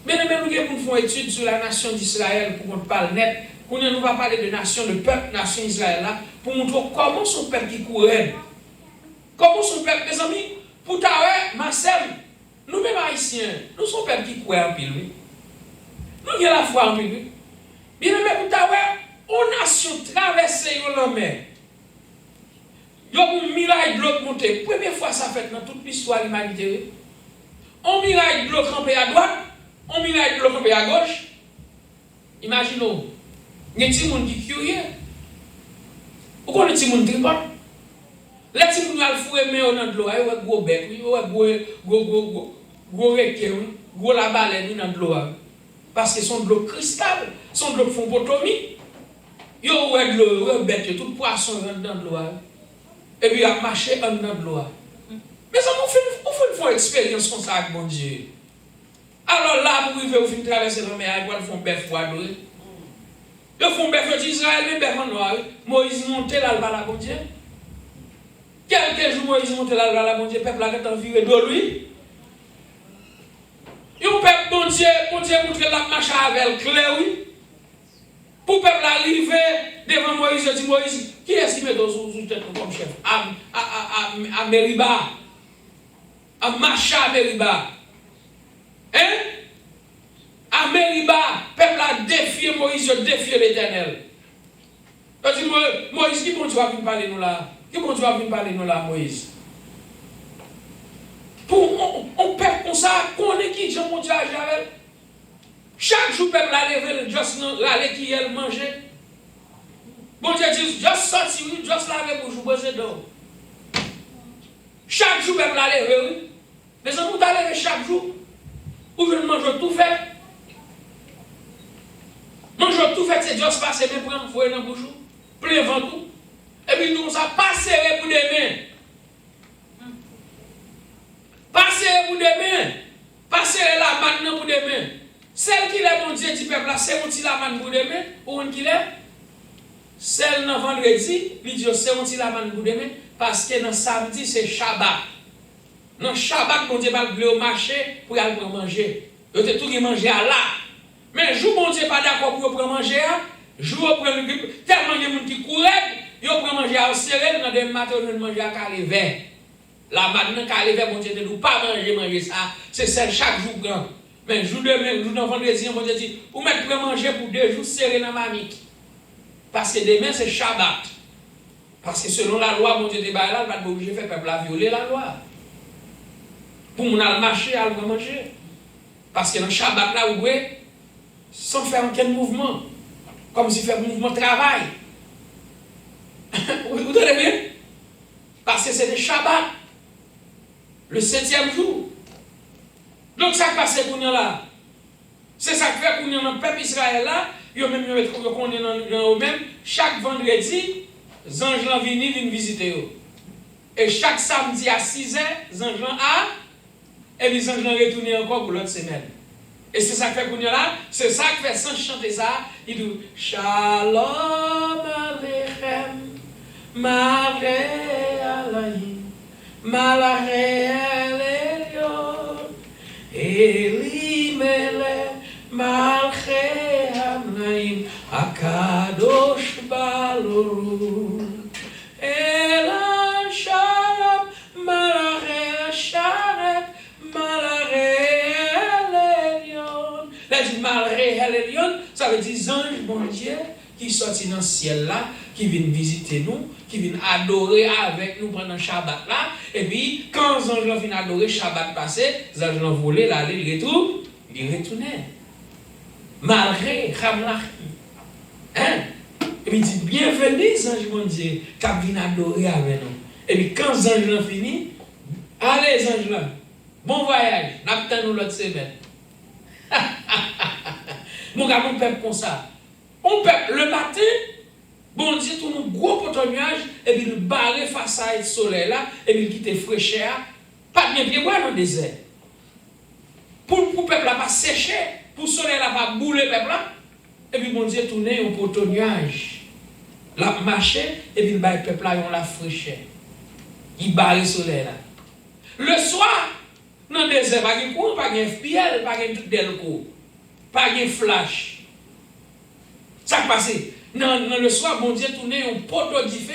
Mais nous avons fait une étude sur la nation d'Israël pour qu'on parle net. Qu'on ne va parler de nation, de peuple, nation Israël là, pour montrer comment son peuple qui courait. Comment son peuple, mes amis, pour t'avoir, Marcel, nous-mêmes haïtiens, nous sommes peuple qui courait en pile. Nous avons la foi en pile. Bien aimé, pour t'avoir, une nation traversée dans la mer. Il y a un miracle de l'autre monté. Première fois ça fait dans toute l'histoire de l'humanité. Un miracle de l'autre campé à droite, un miracle de l'autre campé à gauche. Imaginons, il y a des gens qui sont curieux. Vous connaissez des gens qui tripotent. Les gens qui ont foué dans l'eau, ils ont gros bec, ils ont gros recteur, gros la baleine dans l'eau. Parce qu'ils sont de l'eau cristal, sont de l'eau phobotomie. Ils ont de l'eau, bête, tout poisson dans l'eau. Et puis, il a marché en dedans de l'eau. Mais ça, on fait une expérience comme ça avec mon Dieu. Alors là, vous pouvez vous traverser la mer, vous faites un bœuf pour adorer. Ils font bœuf d'Israël, mais bœuf en noir. Moïse monte là, la bon Dieu. Quelques jours, Moïse monte là, la bon Dieu, le peuple a envié de lui. Et le peuple, bon Dieu montre la marche avec clair, oui. Pour le peuple arriver devant Moïse, il dit Moïse, qui est-ce qui met sous tête comme chef? À Meriba. À Macha Meriba. Hein? À Meriba, le peuple a défié Moïse, il a défié l'Éternel. Il dit Moïse, qui bon Dieu va venir parler nous là? Qui bon Dieu va venir parler nous là, Moïse? Pour on peuple comme ça, qu'on est qui, Jean mon Dieu, avec. Chaque jour, le peuple a levé, juste l'aller qui elle manger. Bon Dieu dit, juste sortir, juste laver pour jouer, c'est d'eau. Chaque jour, le peuple a levé, oui. Mais ça, vous allez lever chaque jour. Ou je mange tout fait. Mange tout fait, c'est juste passer, mais prendre, fouiller dans le bouchon. Plein vent tout. Et puis, nous, ça passe pour demain. Passez pour demain. Passez là maintenant pour demain. Celle qui est bon Dieu du peuple là, c'est un la manne pour demain. Ou on qui l'est? Celle dans vendredi, il dit c'est un la manne pour demain. Parce que dans samedi, c'est Shabbat. Dans Shabbat, bon Dieu va aller au marché pour aller manger. Il y a tout qui manger à là. Mais jour bon Dieu pas d'accord pour prendre manger à. Jour pour le grip. Tellement de gens qui courent, ils prennent manger à serré, dans des matins, ils manger à caliver. La madame caliver, bon Dieu ne nous pas manger ça. C'est celle chaque jour grand. Mais jour demain, jour vendredi, bon Dieu dit, vous mettez pour manger pour 2 jours serré dans ma mique. Parce que demain c'est Shabbat. Parce que selon la loi, mon Dieu de Baïla, il va être obligé de faire peuple à violer la loi. Pour mon aller marcher, aller manger. Parce que dans le Shabbat là, vous voyez, sans faire aucun mouvement. Comme si faire un mouvement de travail. Vous entendez bien? Parce que c'est le Shabbat. Le 7e jour. Donc ça qui passe pour nous là. C'est ça qui fait pour nous dans le peuple Israël là. Ils même qu'on est dans eux-mêmes. Chaque vendredi, les anges viennent visiter eux. Et chaque samedi à 6h, les anges a. Et les anges retournent encore pour l'autre semaine. Et c'est ça qui fait pour nous là. C'est ça qui fait sans chanter ça. Il dit Shalom Aleichem, Maré Alayim, Malaché Elyon, Elimele, Malché Amnaim, Akadosh Baruch, Elan Shalom, Malaché Sharet, Malaché Elyon. Là, dit Malaché Elyon, ça veut dire ange, bon Dieu, qui sortent dans le ciel là, qui viennent visiter nous, qui viennent adorer avec nous pendant le Shabbat là. Et puis, quand les anges viennent adorer Shabbat passé, les anges ont volé, là, ils retournaient. Malgré, hein? Et puis, il dit, bienvenue, les anges, mon Dieu, qui viennent adorer avec nous. Et puis, quand les anges ont fini, allez, les anges là, bon voyage, n'attendons l'autre semaine. Mon gars, mon peuple comme ça. On peuple, le matin, bon Dieu, tout nous gros poteau nuage, et puis nous barrer face à le soleil là, et puis quitter fraîcheur, pas bien pied dans le désert. Pour le peuple là pas sécher, pour le soleil là pas bouler le peuple là, et puis bon Dieu tourner un poteau nuage. La marcher, et puis le peuple là, on la fraîcheur. Il barre le soleil là. Le soir, dans le désert, pas de courant, pas de FPL, pas de tout delco, pas de flash. Ça qui passe. Dans le soir, bon Dieu tournait un poteau d'ifé,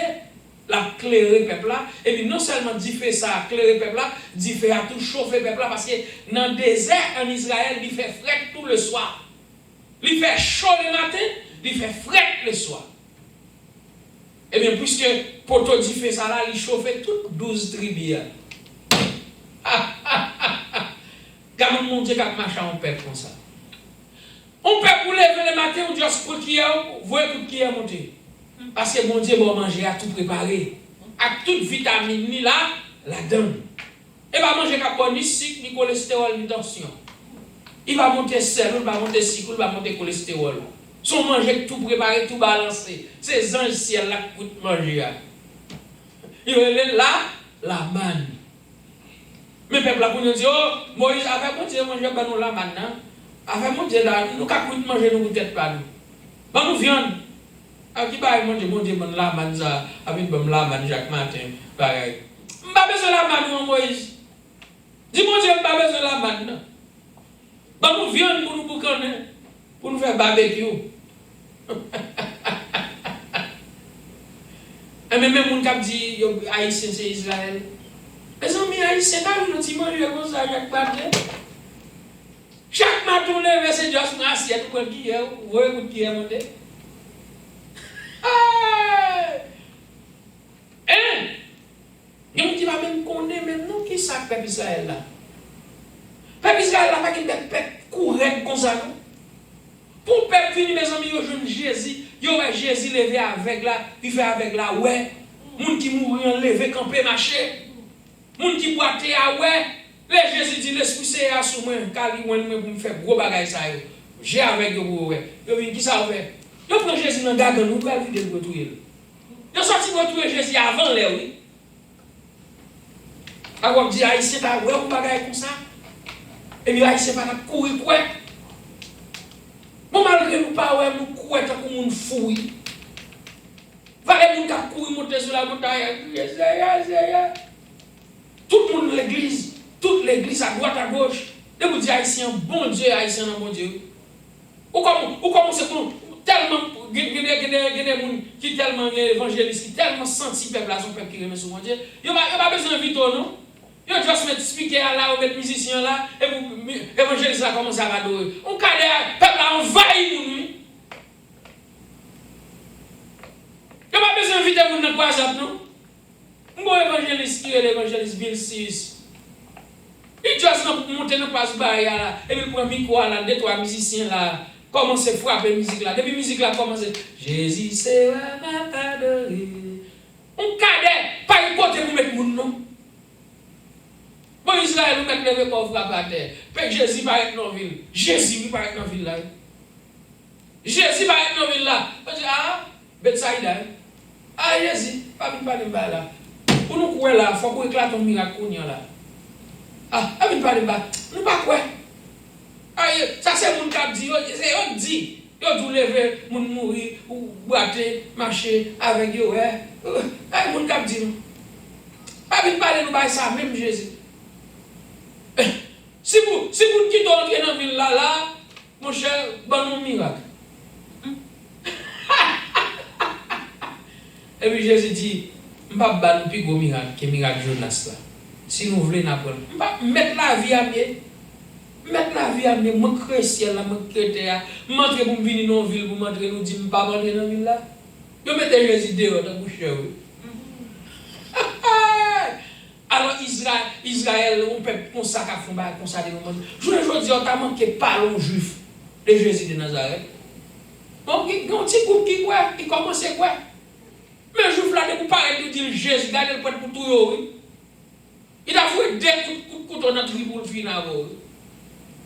la clairer peuple là. Et puis non seulement d'ifé ça, clairer peuple là, d'ifé a tout chauffer peuple là, parce que dans le désert en Israël, il fait frais tout le soir. Il fait chaud le matin, il fait frais le soir. Et bien, puisque poteau d'ifé ça là, il chauffait toutes 12 tribus. Quand mon Dieu a marché en peuple comme ça. On peut pour lever le matin, on dit pour qui est, vous voyez pour qui est monté. Parce que mon Dieu va manger à tout préparer. À toute vitamine ni là, la donne. Il va manger qu'à ni sucre, ni cholestérol, ni tension. Il va monter sel, il va monter sucre, il va monter cholestérol. Son manger tout préparé, tout balancé. C'est anges ciel là qui coûtent manger. Il est là, la manne. Mais peuple là pour nous dire, oh, Moïse, avec mon Dieu, manger pas nous la manne. Avec mon Dieu là, nous avons manger nous peut-être pas nous. Bon, nous viande. A qui va manger, mon Dieu, mon la manza, avec bon la man Jacques Martin. Pareil. M'pas besoin la man, mon Moïse. Dis mon Dieu, m'pas besoin la man. Bon, nous viande pour nous boucaner, pour nous faire barbecue. Et même mon cap dit, Haïtien, c'est Israël. Les amis haïtiens, quand nous disons, comme ça, Jacques Martin. Chaque matin, on lève, c'est juste une assiette pour qui est, vous voyez qui est monté. Hein? Et on dit, va même connaître maintenant qui ça peuple Israël là. Peuple Israël là, pas qu'il peuple courir comme ça. Pour peuple venir, mes amis, yo jeune Jésus, yo ouais Jésus levé avec là, il fait avec là, ouais. Moun qui mourir levé, camper, marcher. Moun qui boite à ouais. Les Jésus dit, l'esprit c'est à sous moi, car il pour me faire gros bagaille ça. J'ai avec vous, ouais. Yo vient qui ça fait? Yo prend Jésus dans garde nous pour aller de retrouver. Yo sorti retrouver Jésus avant l'air oui. Alors dit haïtien ta ouais ou bagaille comme ça. Et puis haïtien pas courir quoi. Bon malgré nous pas ouais nous courir tant que moun fou. Va les moun ka courir monter sur la montagne. Tout le monde l'église, toute l'église à droite à gauche. Et vous dites haïtien bon Dieu, haïtien bon Dieu. Ou comment c'est tellement qui tellement évangéliste qui tellement senti peuple là son peuple qui remet sur mon Dieu. Il n'y a pas besoin de vite non. Il y a juste mettre speaker là ou mettre musicien là et vous évangéliste là commence à adorer. On cadre peuple là envahit nous. Il n'y a pas besoin de vite moun dans WhatsApp non. Mon évangéliste qui est l'évangéliste Bill 6. Il juste monter dans place là et puis prend micro là deux trois musiciens là. Comment se frapper musique là? Depuis musique là commence. Jésus c'est ma adorer. On cadre, pas une côté pour mettre moun non. Bon Israël nous mettre le corps frappe à terre. Père Jésus va être dans ville. Jésus va être dans ville là. Jésus va être dans ville là. On dit ah, Betsaïda. Ah Jésus, pas venir parler là. Pour nous courir là, faut qu'on éclate un miracle là. Ah, pas venir parler là. Nous pas quoi. Ça c'est mon cap dit, c'est on dit, yo tout lever, moun mourir ou boire, marcher avec yo ouais. Ay mon cap dit. Pas venir parler nous bail ça même Jésus. Si vous quittez entrer dans ville là, mon cher, bon miracle. Et puis Jésus dit, m'pa ba nous plus gros miracle que miracle Jonas là. Si nous voulons apprendre, m'pa mettre la vie à pied. Mettre la vie à me créer ciel là, me créer terre, m'entrer pour venir dans ville, pour m'entrer nous dire pas rentrer dans ville là. Yo mettez Jésus dehors dans bouche oui. Alors Israël on peut comme ça qu'a font ba comme ça de moment. Je dis on t'a manqué parlons juif de Jésus de Nazareth. Donc un petit groupe qui quoi, qui commence quoi. Mais juif là de paraître de dire Jésus garder le pour tout yo oui. Il a foué des coups dans notre vie pour le finir avant.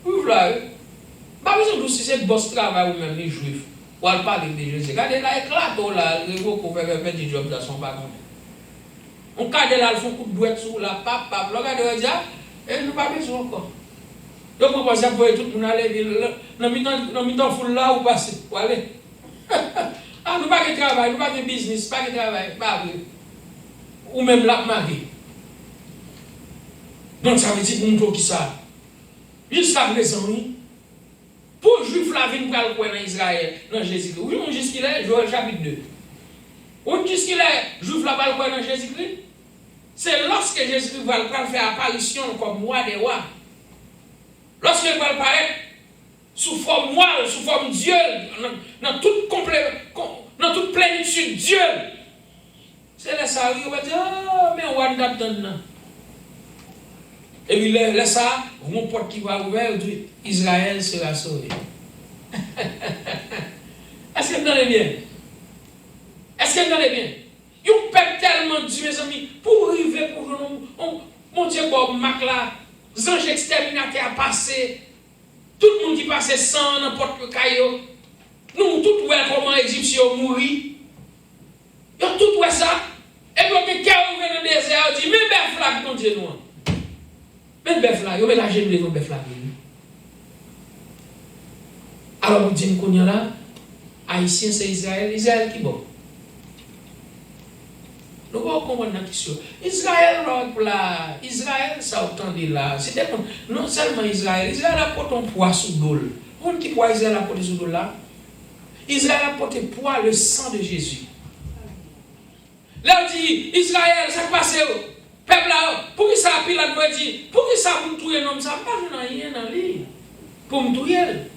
Oui, voilà. Pas besoin de si c'est boss travail ou même les juifs. Ou à parler de Jésus. Regardez là, éclato là, le gros qu'on fait du job dans son bagon. On cadre là, le fond coup de douette sur la pape, regardez déjà, et nous pas besoin encore. Donc on pense à voir tout le monde aller, dans mi-temps foule là ou passer, ou aller. Ah, nous pas de travail, nous pas de business, pas de travail, pas vrai. Ou même la magie. Donc ça veut dire pour nous qui ça. Jusqu'à présent, pour juif la vie, nous allons voir dans Israël, dans Jésus-Christ. Oui, on dit ce qu'il est, Joël chapitre 2. On dit ce qu'il est, juif la va voir dans Jésus-Christ. C'est lorsque Jésus-Christ va faire apparition comme roi des rois. Lorsqu'il va apparaître sous forme moelle, sous forme Dieu, dans toute plénitude Dieu. C'est là ça, on va dire, oh, mais on va attendre. Et puis là, ça, mon porte qui va ouvrir, Israël sera sauvé. Est-ce que vous entendez bien? Est-ce que vous entendez bien? Vous peuple tellement Dieu, mes amis, pour arriver, pour nous, mon Dieu, Bob Mac là, les anges exterminateurs passé, tout le monde qui passait sans n'importe quel caillou, nous, tout ouais comment les Égyptiens mourir. Ils ont tout ouais ça. Et puis, quelqu'un ouvre dans le désert, dit, mais bœuf là, mon Dieu, nous. Même bœuf là, il y a la gêne devant bœuf là. Alors, vous dites qu'on y a là, Haïtien, c'est Israël. Israël qui est bon. Nous allons comprendre la question. Israël, là, Israël, ça autant de là. C'était non seulement Israël. Israël a porté un poids sous l'eau. On qui poids Israël a porté sous l'eau là? Israël a porté poids le sang de Jésus. Là, on dit, Israël, ça passe, peuple là, pour qui ça a pris la dit, pour qui ça vous tuer un homme, ça pas je rien dans lui. Pour me tuer.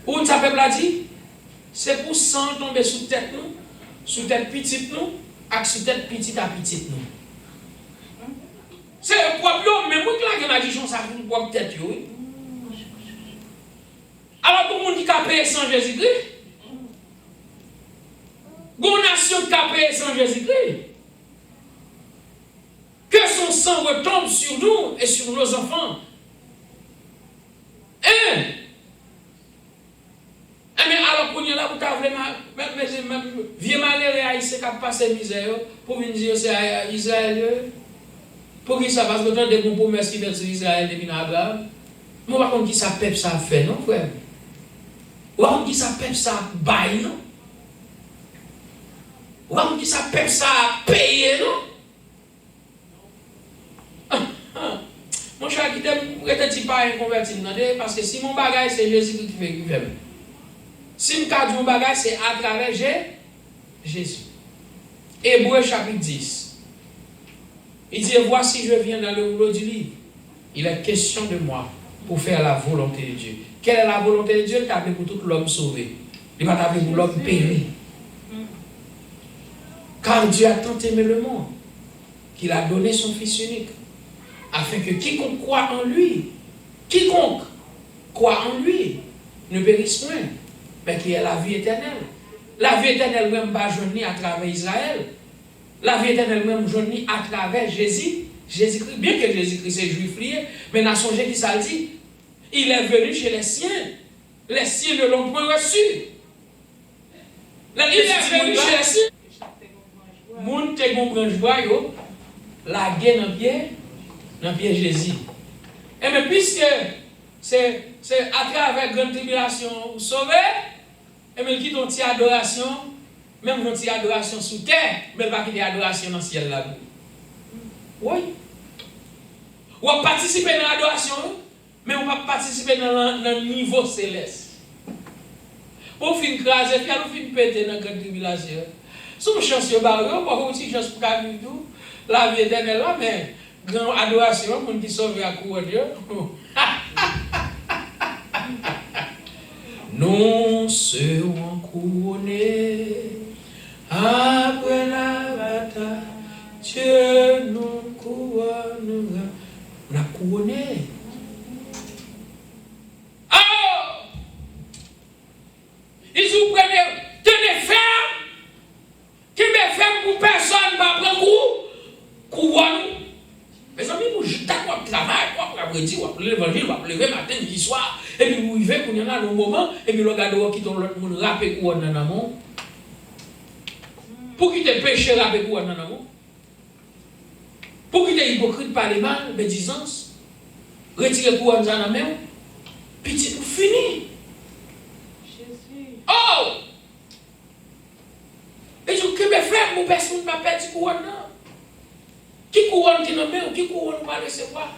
Où ça peuple a dit? C'est pour sang tomber sous tête nous, sous tête petite nous, et sous tête petite à petite nous. C'est le problème, mais moi qui la dit ça pour propre tête. Alors tout le monde qui a payé sans Jésus-Christ, une nation qui a payé sans Jésus-Christ, que son sang retombe sur nous et sur nos enfants. Mais alors, pour nous, là, vous avez vraiment, vieux malheureux haïtien qui a passé misère, pour venir dire c'est Israël. Pour qui ça passe autant de bons promesses qui viennent sur Israël depuis Abraham. Moi, par contre, qui ça peuple ça fait, non, frère? Ou par contre, qui ça peuple ça baille, non? Ou par contre, qui ça peuple ça paye, non? Mon cher, qui t'aime, pas inconverti, parce que si mon bagage c'est Jésus qui fait. Si je dis mon bagage, c'est à travers Jésus. Hébreux chapitre 10. Il dit, voici je viens dans le rouleau du livre. Il est question de moi pour faire la volonté de Dieu. Quelle est la volonté de Dieu? Il t'a appelé pour tout l'homme sauvé. Il m'a appelé pour l'homme péri. Car Dieu a tant aimé le monde qu'il a donné son Fils unique, afin que quiconque croit en lui, ne périsse point, mais qu'il ait la vie éternelle. La vie éternelle même pas journée à travers Israël. La vie éternelle même journée à travers Jésus-Christ. Bien que Jésus-Christ est juif lié, mais dans son qui ça dit, il est venu chez les siens. Les siens ne l'ont point reçu. Il est venu chez les siens. Moun te gon branche bois yo, la guerre dans pied Jésus. Et mais puisque c'est à travers grande tribulation sauvé, et mais qui ton ti adoration, même ton ti adoration sous terre, mais pas qu'il y adoration dans le ciel là. Oui. Ou à participer dans l'adoration, mais on va participer dans le niveau céleste. Pour fin craser, puis on fin péter dans grande tribulation. Son chance barreau, pas aussi chance pour vivre tout, la vie éternelle là, mais grande adoration, pour qui sauve à couronne Dieu. Nous serons couronnés après la bataille. Dieu nous couronnera. On a couronné. Oh! Ils vous prennent, tenez ferme. Qui me ferme pour personne, pas prendre couronne. Mes amis, vous d'accord travail, quoi, pour dire, vous appelez l'évangile, vous appelez matin, midi, soir, et puis vous vivez pour y en a un moment, et puis le gars qui donne l'autre monde rappelle couronne dans l'amour. Pour qui te péché rappelle couronne dans l'amour. Pour qui te hypocrite par les mal, médisance, retirer couronne dans la main, petit pour finir. Oh! Et je que me faire pour personne ne m'a perdu couronne. Qui couronne qui n'a pas, qui couronne pas recevoir.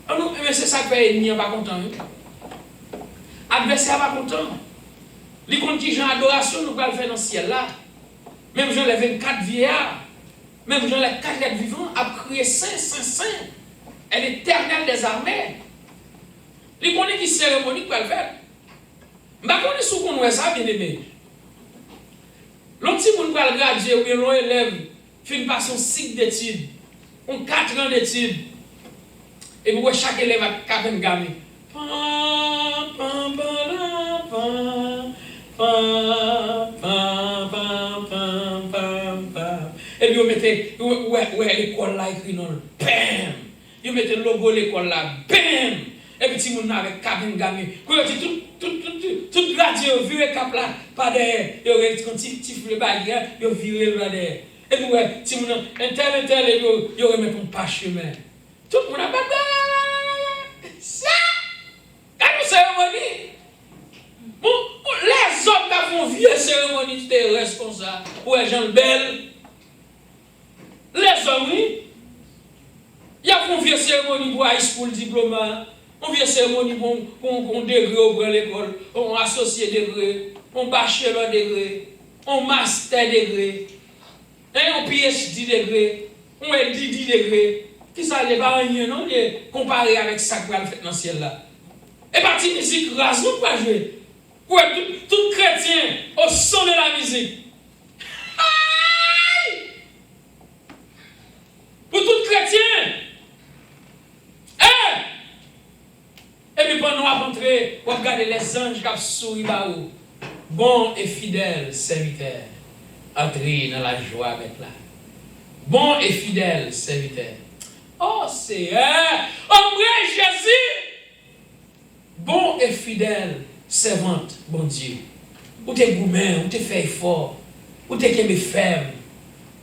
Mais c'est ça que fait ennemi pas content. Adversaire pas content. Les comptes qui j'ai adoration, nous allons le faire dans le ciel là. Même j'en ai 24 vieillards, même j'en ai 4 êtres vivants, à crier Saint, Saint, Saint. Elle est éternelle des armées. Les comptes qui cérémonie pour le faire. Je ne sais pas si vous ça, bien aimé. L'autre petit monde va le graduer ou bien l'on élève, fait une passion 6 d'études, on 4 ans d'études. Et vous voyez chaque élève a 4 ans gamin. Et puis vous mettez, ouais, l'école là écrit non, bam! Vous mettez le logo de l'école là, bam! Et puis, si vous avez 4 ans gamin, vous dit tout gradué, vous virez cap là, pas derrière, vous avez un petit fleur baguette, vous virez là derrière. Et puis, si vous avez un tel, vous remettez un pas chemin. Tout le monde a pas de ça! Quand nous cérémonie, les vieille cérémonie, tu te restes comme ça. Pour les gens belles. Les hommes, il y a une vieille cérémonie pour high school diplôme. Une vieille cérémonie pour un degré au grand l'école. Un associé degré. Un bachelor degré. Un master degré. Un PhD degré. Un LDD degré. Qui ça n'est pas rien, non? Comparé avec ça qu'on a fait dans le ciel là. Et partie musique rase, nous pas jouer. Pour tout chrétien au son de la musique. Aïe! Pour tout chrétien. Et puis pendant qu'on va entrer, on va regarder les anges qui sourient là-haut. Bon et fidèle serviteur, entrez dans la joie avec là. Bon et fidèle serviteur. Oh Seigneur, oh Jésus. Bon et fidèle servante, bon Dieu. Ou t'es gourmand, ou t'es fait fort, ou t'es qu'un ferme,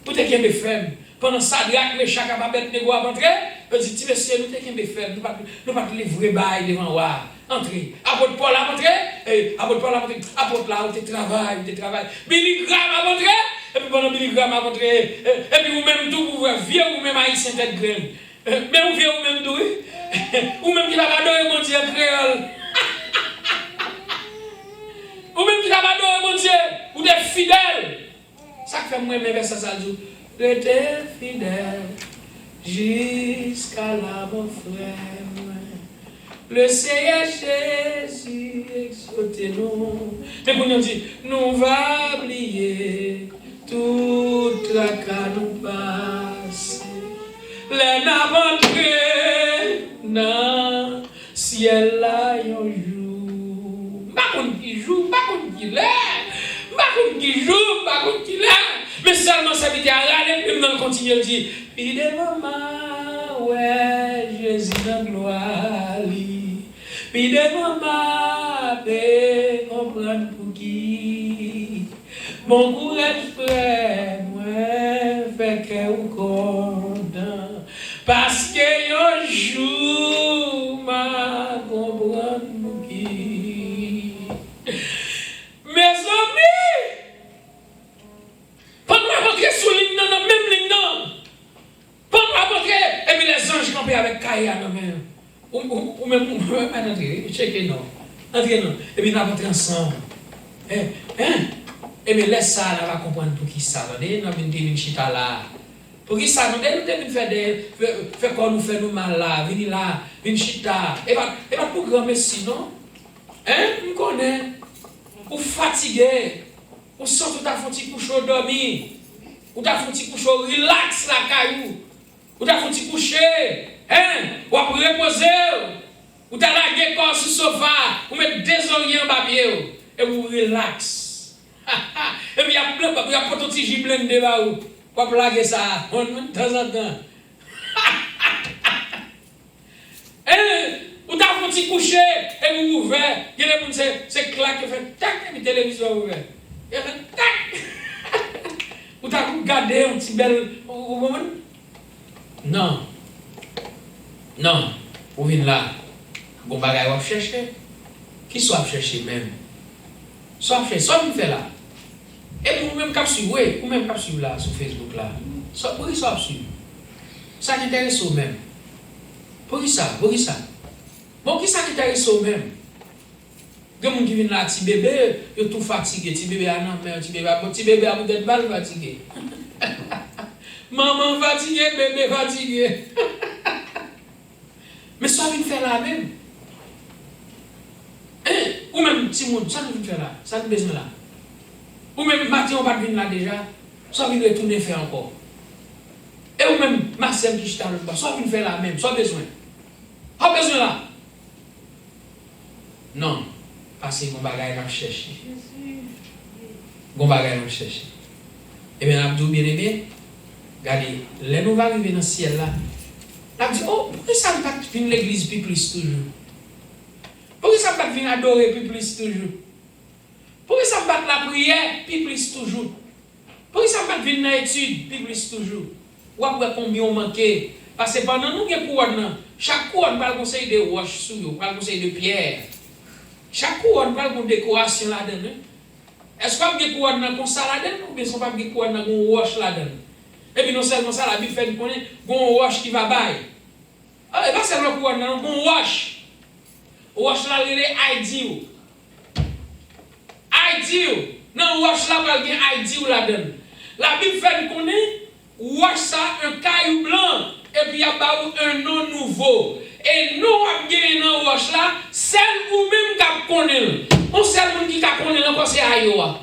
ou t'es qu'un ferme. Pendant ça, les chats à babette ne doivent entrer. Je dis, tu monsieur, nous t'es qu'un ferme, nous pas les vrais bails devant moi. Entrez. Apôtre Paul a montré, apôtre Paul a montré, apôtre là, où tu travailles, Billy Graham a montré, et puis pendant Billy Graham a montré, et puis vous-même tout, vous vieux ou même haïtien tête graine. Mais vous vieux ou même doué, ou même qui n'a pas adoré mon Dieu créole. Ou même qui n'a pas adoré mon Dieu, ou des fidèles. Ça fait moi mes versets ça dit, restez fidèle jusqu'à la mon frère. Le Seigneur Jésus exaucez-nous. Mais pour nous dire, nous va oublier toute la cas nous passe. Les n'aventurés dans le ciel là un jour. Pas qu'on qui joue, pas qu'on qui l'air, pas qu'on qui joue, pas qu'on qui l'air. Mais seulement ça veut dire arrêter puis nous continuer à dire. Puis de maman, ouais, Jésus dans gloire. Puis devant ma paix, comprendre pour qui. Mon courage frère, moi, fait que vous content. Parce que un jour, ma comprendre pour qui. Mes amis, pendant la rentrée sous ligne, non, même ligne, non. Pendant la rentrée, et puis les anges campaient avec Kaya, non, même. Ou même, entrer, checker non. Entrer non. Et puis nous allons entrer ensemble. Et bien laisse ça, on va comprendre pour qui ça. Nous allons venir chita là. Pour qui ça, nous allons faire quoi nous fait nous mal là, venir là, venir chita. Et pas pour grand messie, non? Nous connaissons. Ou fatigué. Ou sent tout à fait coucher au dormir. Ou t'as fait coucher au relax la caillou. Ou t'as fait coucher. Ou après reposer, ou t'as lagué corps sur le sofa, ou mettre désorienté en papier, et vous relax. Et puis il y a plein de petits giblins devant vous, pour plaguer ça, de temps en temps. Ou t'as un petit coucher, et vous ouvrez, il y a des gens c'est clac, qui fait tac, et puis télévision ouvert. Il fait tac. Ou t'as regardé un petit bel. Non. Non, vous venez là, bon bagage vous chercher. Qui soit chercher même? Soit chercher, soit vous fait là. Et vous même cap suivre, oui, vous même cap suivre là sur Facebook là. Soit pour qui soit suivre. Ça qui intéresse au même. Pour qui ça? Bon, qui ça qui intéresse au même? Des gens qui viennent là, petit bébé, ils sont tout fatigués, petit bébé à non, mais petit bébé à peut-être mal fatigué. Maman fatiguée, bébé fatigué. Mais ça vient faire là même. Ou même petit monde, ça vient faire là, ça vient besoin là. Ou même matin on va venir là déjà, ça vient retourner faire encore. Et ou même Marcel qui chita l'autre, ça vient faire là même, ça besoin. Pas besoin là. Non, parce que mon bagage va chercher. Mon bagage va chercher. Et bien Abdou bien aimé, regardez, les nous va arriver dans le ciel là. On dit, oh, pourquoi ça ne va pas venir l'église plus toujours? Pourquoi ça ne va pas venir adorer plus toujours? Pourquoi ça ne va pas la prière plus toujours? Pourquoi ça ne va pas venir l'étude plus toujours? Ou après combien on manque? Parce que pendant nous, chaque couronne va le conseil de roches, va le conseil de pierre. Chaque couronne va le décoration là-dedans. Est-ce qu'on a quoi dans un salade ou bien on pas quoi dans un wash là-dedans? Et puis non seulement ça, la Bible fait nous connaître un wash qui va bailler. Ah, et pas seulement quoi dans un wash. Wash là, il est ideal. Ideal. Non, wash là, il y a ideal là-dedans. La Bible fait nous connaître wash ça un caillou blanc et puis il y a un nom nouveau. Et nous avons gagné dans wash là, celle ou même qui connaît. On sait le monde qui connaît encore c'est Ayowa.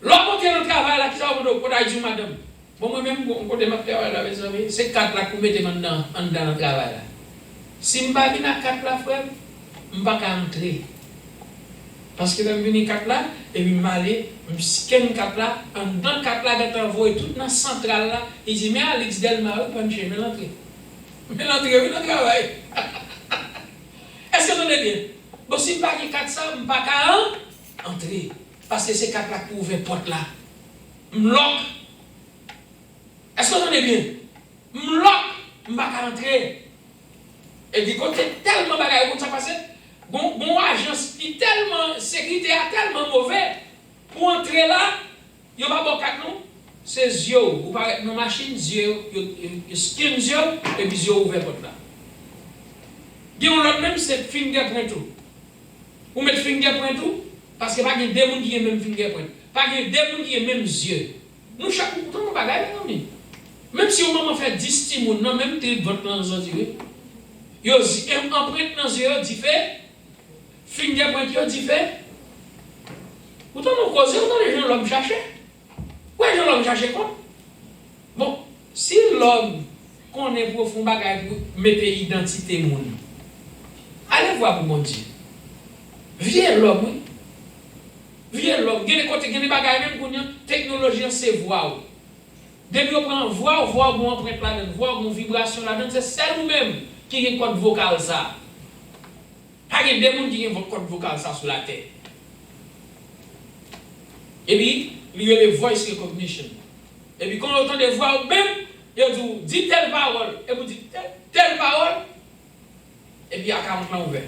L'homme qui est dans le travail là, qui ça va pour dire madame. Bon moi-même on côté ma travail là mes amis, c'est 4 là que mettez maintenant dans le travail là. Si m'pa venir à 4 là frère, m'pa entrer. Parce que je viens 4 là et puis m'aller, m'scanne 4 là, en dans 4 là que t'envoie tout dans centrale là, il dit mais Alex Delmar pas chez mais l'entrée. Mais l'entrée dans le travail. Est-ce que vous entendez bien? Bon, si je ne pas 4 ça, je ne pas entrer. Parce que c'est 4 là qui ouvre porte là. Je lock. Est-ce que vous entendez bien? Je lock, je ne pas entrer. Et du côté tellement bagaille comme ça passe, bon agence qui tellement sécurité a tellement mauvais pour entrer là, il n'y a pas bon 4 non. C'est yeux, vous parlez de machine, yeux, skin yeux et puis yeux ouvert porte là. Bien l'autre même c'est fingerprint tout. Vous mettez fingerprint tout parce que pas de démon qui est même fingerprint, pas de démon qui est même yeux. Nous chaque pourtant on bagaille non. Même si au moment fait 10 timon non même tu vote dans les yeux. Yo empreinte dans yeux dit fait fingerprint yo dit fait. Pourtant nous causer on les gens l'homme chercher. Ouais, gens l'homme chercher quoi? Bon, si l'homme connaît pour fond bagaille pour mettre identité moun. Allez voir pour mon Dieu. Viens l'homme, oui. Viens l'homme. Il y a des côtés, il y a des bagages même pour nous. Technologie, c'est voix. Depuis on prend voix, bon empreinte là-dedans, voix, bon vibration là-dedans, c'est celle nous-mêmes qui a un code vocal ça. Pas de démon qui a un code vocal ça sur la tête. Et puis, il y a les voice recognition. Et puis, quand on entend des voix, même, il dit telle parole, et vous dites telle parole. Et puis il y a 40 ans ouvert.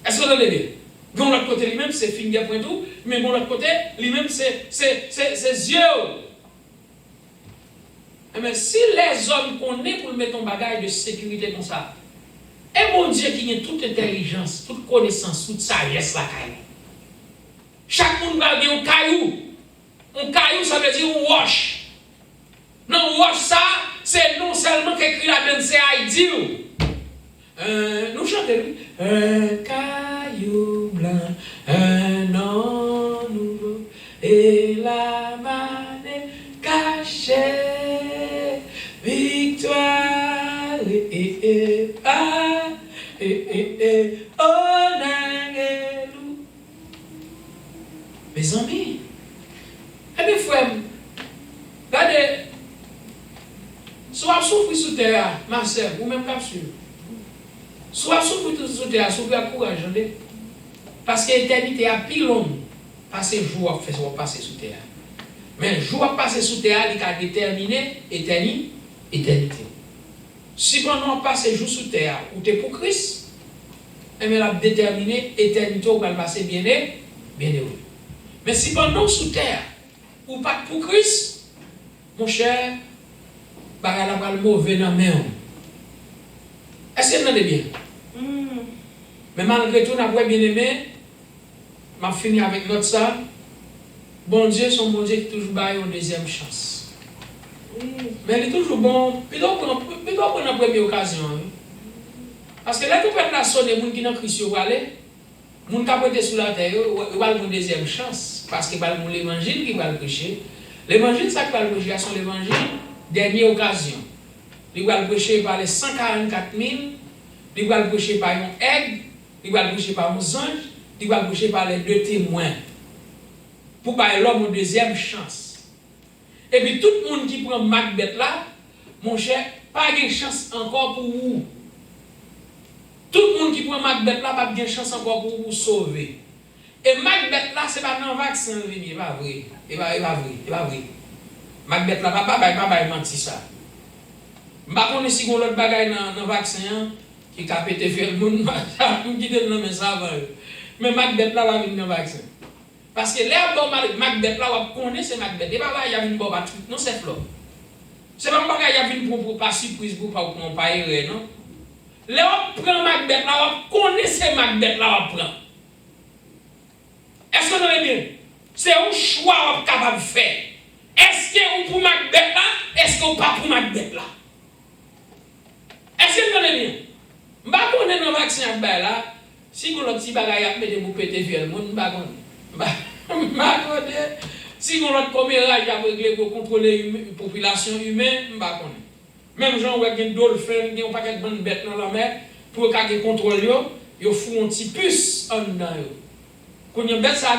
Est-ce que vous entendez bien? De l'autre côté, lui-même, c'est fingerprint tout, mais de l'autre côté, lui-même, c'est yeux. Mais si les hommes connaissent pour mettre un bagage de sécurité comme ça, et mon Dieu qui a toute intelligence, toute connaissance, toute sagesse, la caille. Chaque monde va avoir un caillou. Un caillou, ça veut dire un wash. Non, wash ça, c'est non seulement qu'écrit là-dedans, c'est ideal. Nous chantons, un caillou blanc, un nom nouveau, et la manne cachée, victoire, mes amis, et mes frères, regardez, soit souffrir sous terre, ma soeur, ou même capsule. Soit souffrir sous terre, souffrir à courage, parce que l'éternité a plus long, passer jour à faire passer sous terre. Mais jour à passer sous terre, il a déterminé éternité. Si pendant on passe jour sous terre, ou tu es pour Christ, et bien la déterminé éternité, ou va passer bien heureux. Mais si pendant sous terre, ou pas pour Christ, mon cher, bagala va le mauvais dans la main. Est-ce que vous entendez bien? Mais malgré tout, on a bien aimé, je fini avec notre ça. Bon Dieu, son bon Dieu qui toujours baille une deuxième chance. Mais il est toujours bon, plutôt pour une première occasion. Parce que là, tout le monde sonne, les gens qui n'ont Christ, les gens qui ont été sous la terre, ils ont une deuxième chance. Parce que c'est l'évangile qui va le prêcher. L'évangile, ça qui va le prêcher, c'est l'évangile, dernière occasion. Il va le prêcher par les 144 000, il va le prêcher par un aigle, il va le prêcher par un ange, il va le prêcher par les 2 témoins. Pour que l'homme ait une deuxième chance. Et puis tout le monde qui prend Macbeth là, mon cher, pas de chance encore pour vous. Tout le monde qui prend Macbeth là, pas de chance encore pour vous sauver. Et Macbeth là, ce n'est pas un vaccin, il n'est pas vrai. Il n'est pas vrai. Macbeth là, pas mentir ça. Je ne sais pas si vous avez l'autre bagaille dans le vaccin, qui a pété fait le monde, qui donne le même ça avant. Mais Macbeth là va venir dans le vaccin. Parce que l'air bon Macbeth là, on connaît c'est Macbeth. Et pas il y a une bonne truc, non c'est flop. C'est pas un il y a une pour pas surprise pour pas errer, non. Là on prend Macbeth là, on connaît c'est Macbeth là, on prend. Est-ce que vous avez bien? C'est un choix qu'on est capable de faire. Est-ce que vous pour Macbeth là? Est-ce que vous pas pour Macbeth là? Est-ce que vous avez bien? Je ne sais pas si vous vaccin avec là. Si vous avez un petit bagage à mettre pour péter le monde, je ne sais pas. Si vous avez un commérage à régler pour contrôler la population humaine, je ne sais pas. Même gens qui ont des dolphins, qui ont pas de bonnes bêtes dans la mer, pour qu'ils contrôlent, ils font un petit puce en dedans. Quand ils bête ça,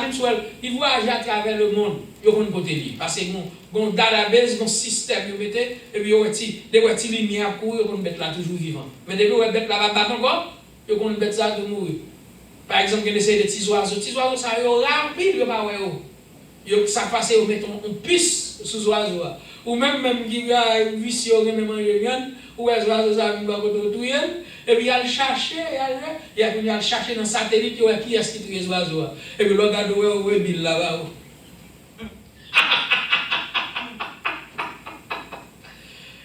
ils voyagent à travers le monde, ils vont côté lui. Parce qu'ils ont un database, un système, ils mettent, et puis ils ont des petites lumières à courir, ils vont mettre là toujours vivant. Mais dès que vous bête là va battre encore, ils vont mettre ça de mourir. Par exemple, ils essaient des petits oiseaux. Les petits oiseaux, ça est rapide, ils pas ouais. Ça passe, ils mettent une puce sous les oiseaux. Ou même qui a un vicieux, qui a mangé rien, ou les oiseaux, ça vient tout et puis il a cherché, il a cherché dans le satellite qui est-ce qui tue les oiseaux. Et puis il regarde où est Bill là-bas.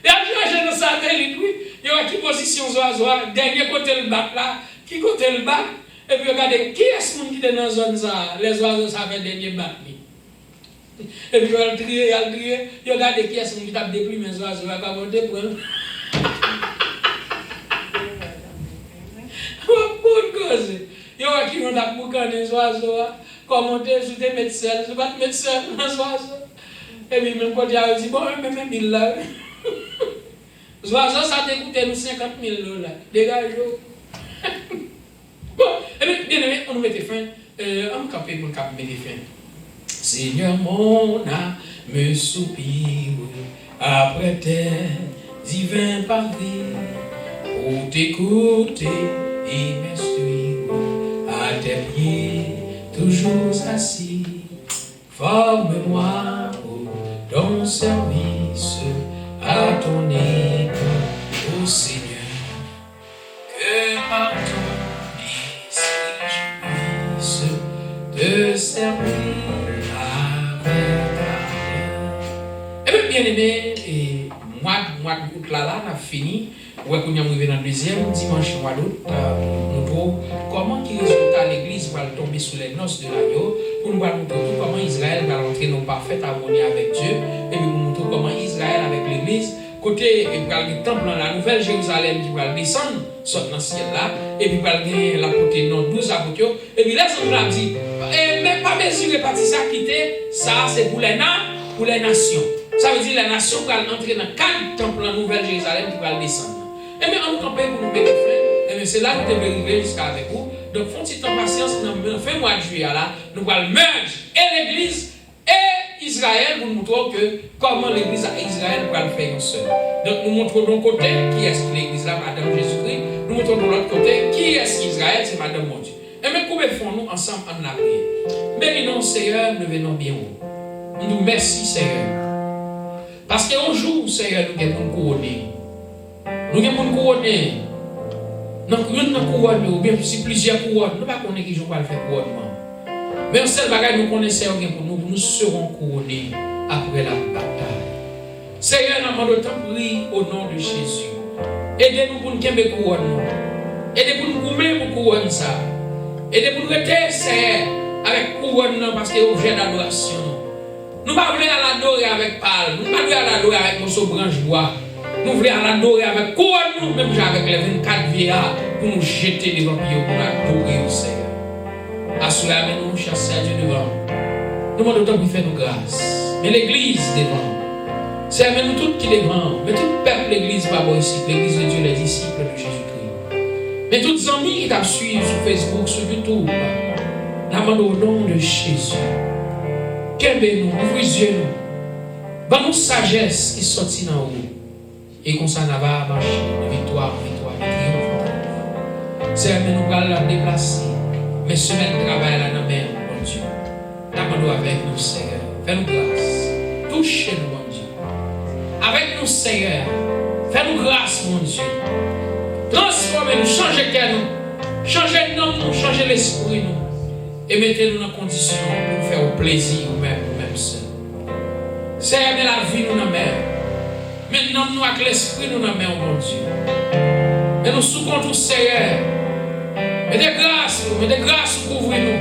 Il a cherché dans le satellite, oui. Il a qui position les oiseaux, dernier côté le bac là, qui côté le bac, et puis regardez qui est-ce qui est dans la zone ça, les oiseaux ça fait dernier bac. Et puis il a trié, il regarde qui est-ce qui tape depuis mes oiseaux, il a monté pour eux. Il y a qui ont des boucans des oiseaux, commenter sur des médecins, je ne sais pas de médecin dans les oiseaux. Et puis même quand il a dit, bon, même 1000 là. Les oiseaux, ça t'a coûté nous 50 000 $. Dégage-vous. Bon, et bien, bien aimé, on nous mettait fin. On nous capait, on nous mettait fin. Seigneur, mon âme soupire après tes divins pavés pour t'écouter et m'instruire à tes pieds, toujours assis. Forme-moi pour ton service, à ton école, ô Seigneur, que par ton esprit je puisse te servir avec ta. Eh bien, bien aimé, et mois d'août là, on a fini. Ouais, quand on est arrivé dans le deuxième dimanche mois d'août, nous trouvons comment qui résultat l'église va tomber sous les noces de l'agneau pour nous montrer comment Israël va rentrer dans parfaite harmonie avec Dieu et puis nous montrer comment Israël avec l'église côté le temple dans la nouvelle Jérusalem qui va descendre sortir dans le ciel là et puis va gagner la côté non 12 apôtres et puis là on a dit mais pas mesurer partie ça quitter ça c'est pour les nations. Ça veut dire la nation va entrer dans 4 temples dans la nouvelle Jérusalem qui va descendre. Et bien, on nous campagne pour nous mettre fin. Et bien, c'est là que nous devons arriver jusqu'à avec vous. Donc, font petit temps patience, dans le fin mois de juillet, là, nous allons merger et l'église et Israël pour nous montrer comment l'église et Israël va le faire ensemble. Donc, nous montrons d'un côté qui est l'église là, Madame Jésus-Christ. Nous montrons de l'autre côté qui est Israël, c'est Madame mon Dieu. Et bien, comment font-nous ensemble en la prière? Bénis-nous, Seigneur, nous venons bien haut. Nous merci, Seigneur. Parce qu'un jour, Seigneur, nous avons nous couronner. Nous avons nous couronner. Nous avons couronné, ou bien si plusieurs couronnes, nous ne savons pas qui va faire couronnement. Mais un seul bagage nous connaissons pour nous, nous serons couronnés après la bataille. Seigneur, nous demandons de prier au nom de Jésus. Aidez-nous pour nous gagner couronnement. Aidez-nous pour nous gommer pour couronne ça. Aidez-nous pour nous rester, Seigneur, avec couronnement parce que c'est objet d'adoration. Nous ne voulons pas l'adorer avec pâle, nous ne voulons pas l'adorer avec nos branches bois. Nous voulons l'adorer avec couronne, même avec les 24 vieillards, pour nous jeter devant Dieu, pour nous adorer au Seigneur. Assoyez nous, chasser Dieu devant. Nous demandons autant pour faire nos grâces. Mais l'église devant. Seigneur, nous tous qui devant. Mais tout le peuple, l'église, pas ici. L'église de Dieu, les disciples de Jésus-Christ. Mais tous les amis qui t'ont suivi sur Facebook, sur YouTube. Nous demandons au nom de Jésus. Qu'aimez-nous, ouvrez les yeux nous. Dans nos sagesse qui sortit dans haut. Et qu'on s'en va marcher de victoire en victoire, de triomphe. Seigneur, nous allons la déplacer. Mais semaine de travail là dans la main, mon Dieu. Nous avec nous, Seigneur. Fais-nous grâce. Touchez-nous, mon Dieu. Avec nous, Seigneur. Fais-nous grâce, mon Dieu. Transformez-nous, changez nous, changez nous, changez l'esprit nous. Et mettez-nous dans condition pour faire au plaisir nous-mêmes seuls. Seigneur, mais la vie nous dans la main. Maintenant, nous avec l'esprit nous dans la main, mon Dieu. Et nous souhaitons tout, Seigneur. Mais des grâces, couvrez-nous.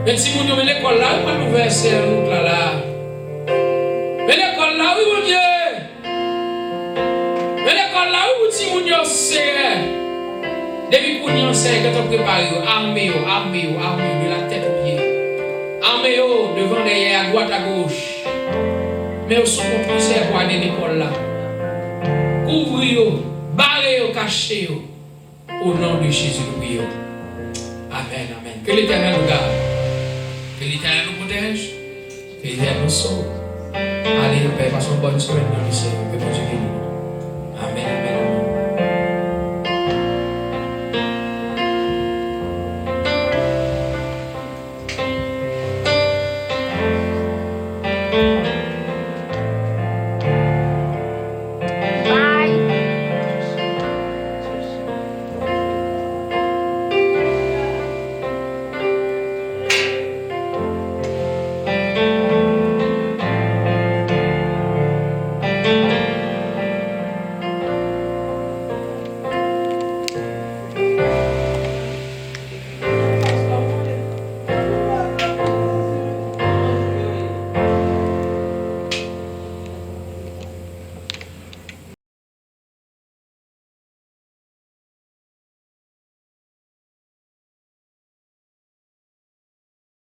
Mais si nous mettons l'école là, où nous verser nous là. Mais l'école là, oui, mon Dieu. Mais l'école là, où si nous sommes Seigneur. Depuis que nous sommes préparés, armés de la tête aux pieds. Armés devant, derrière, à droite, à gauche. Mais au second conseil pour aller à l'école là. Couvrez-vous, barrez-vous, cachez-vous. Au nom de Jésus, nous prions. Amen, amen. Que l'Éternel nous garde. Que l'Éternel nous protège. Que l'Éternel nous sauve. Allez, Père, passons une bonne semaine dans le Seigneur. Que Dieu bénisse. Amen, amen.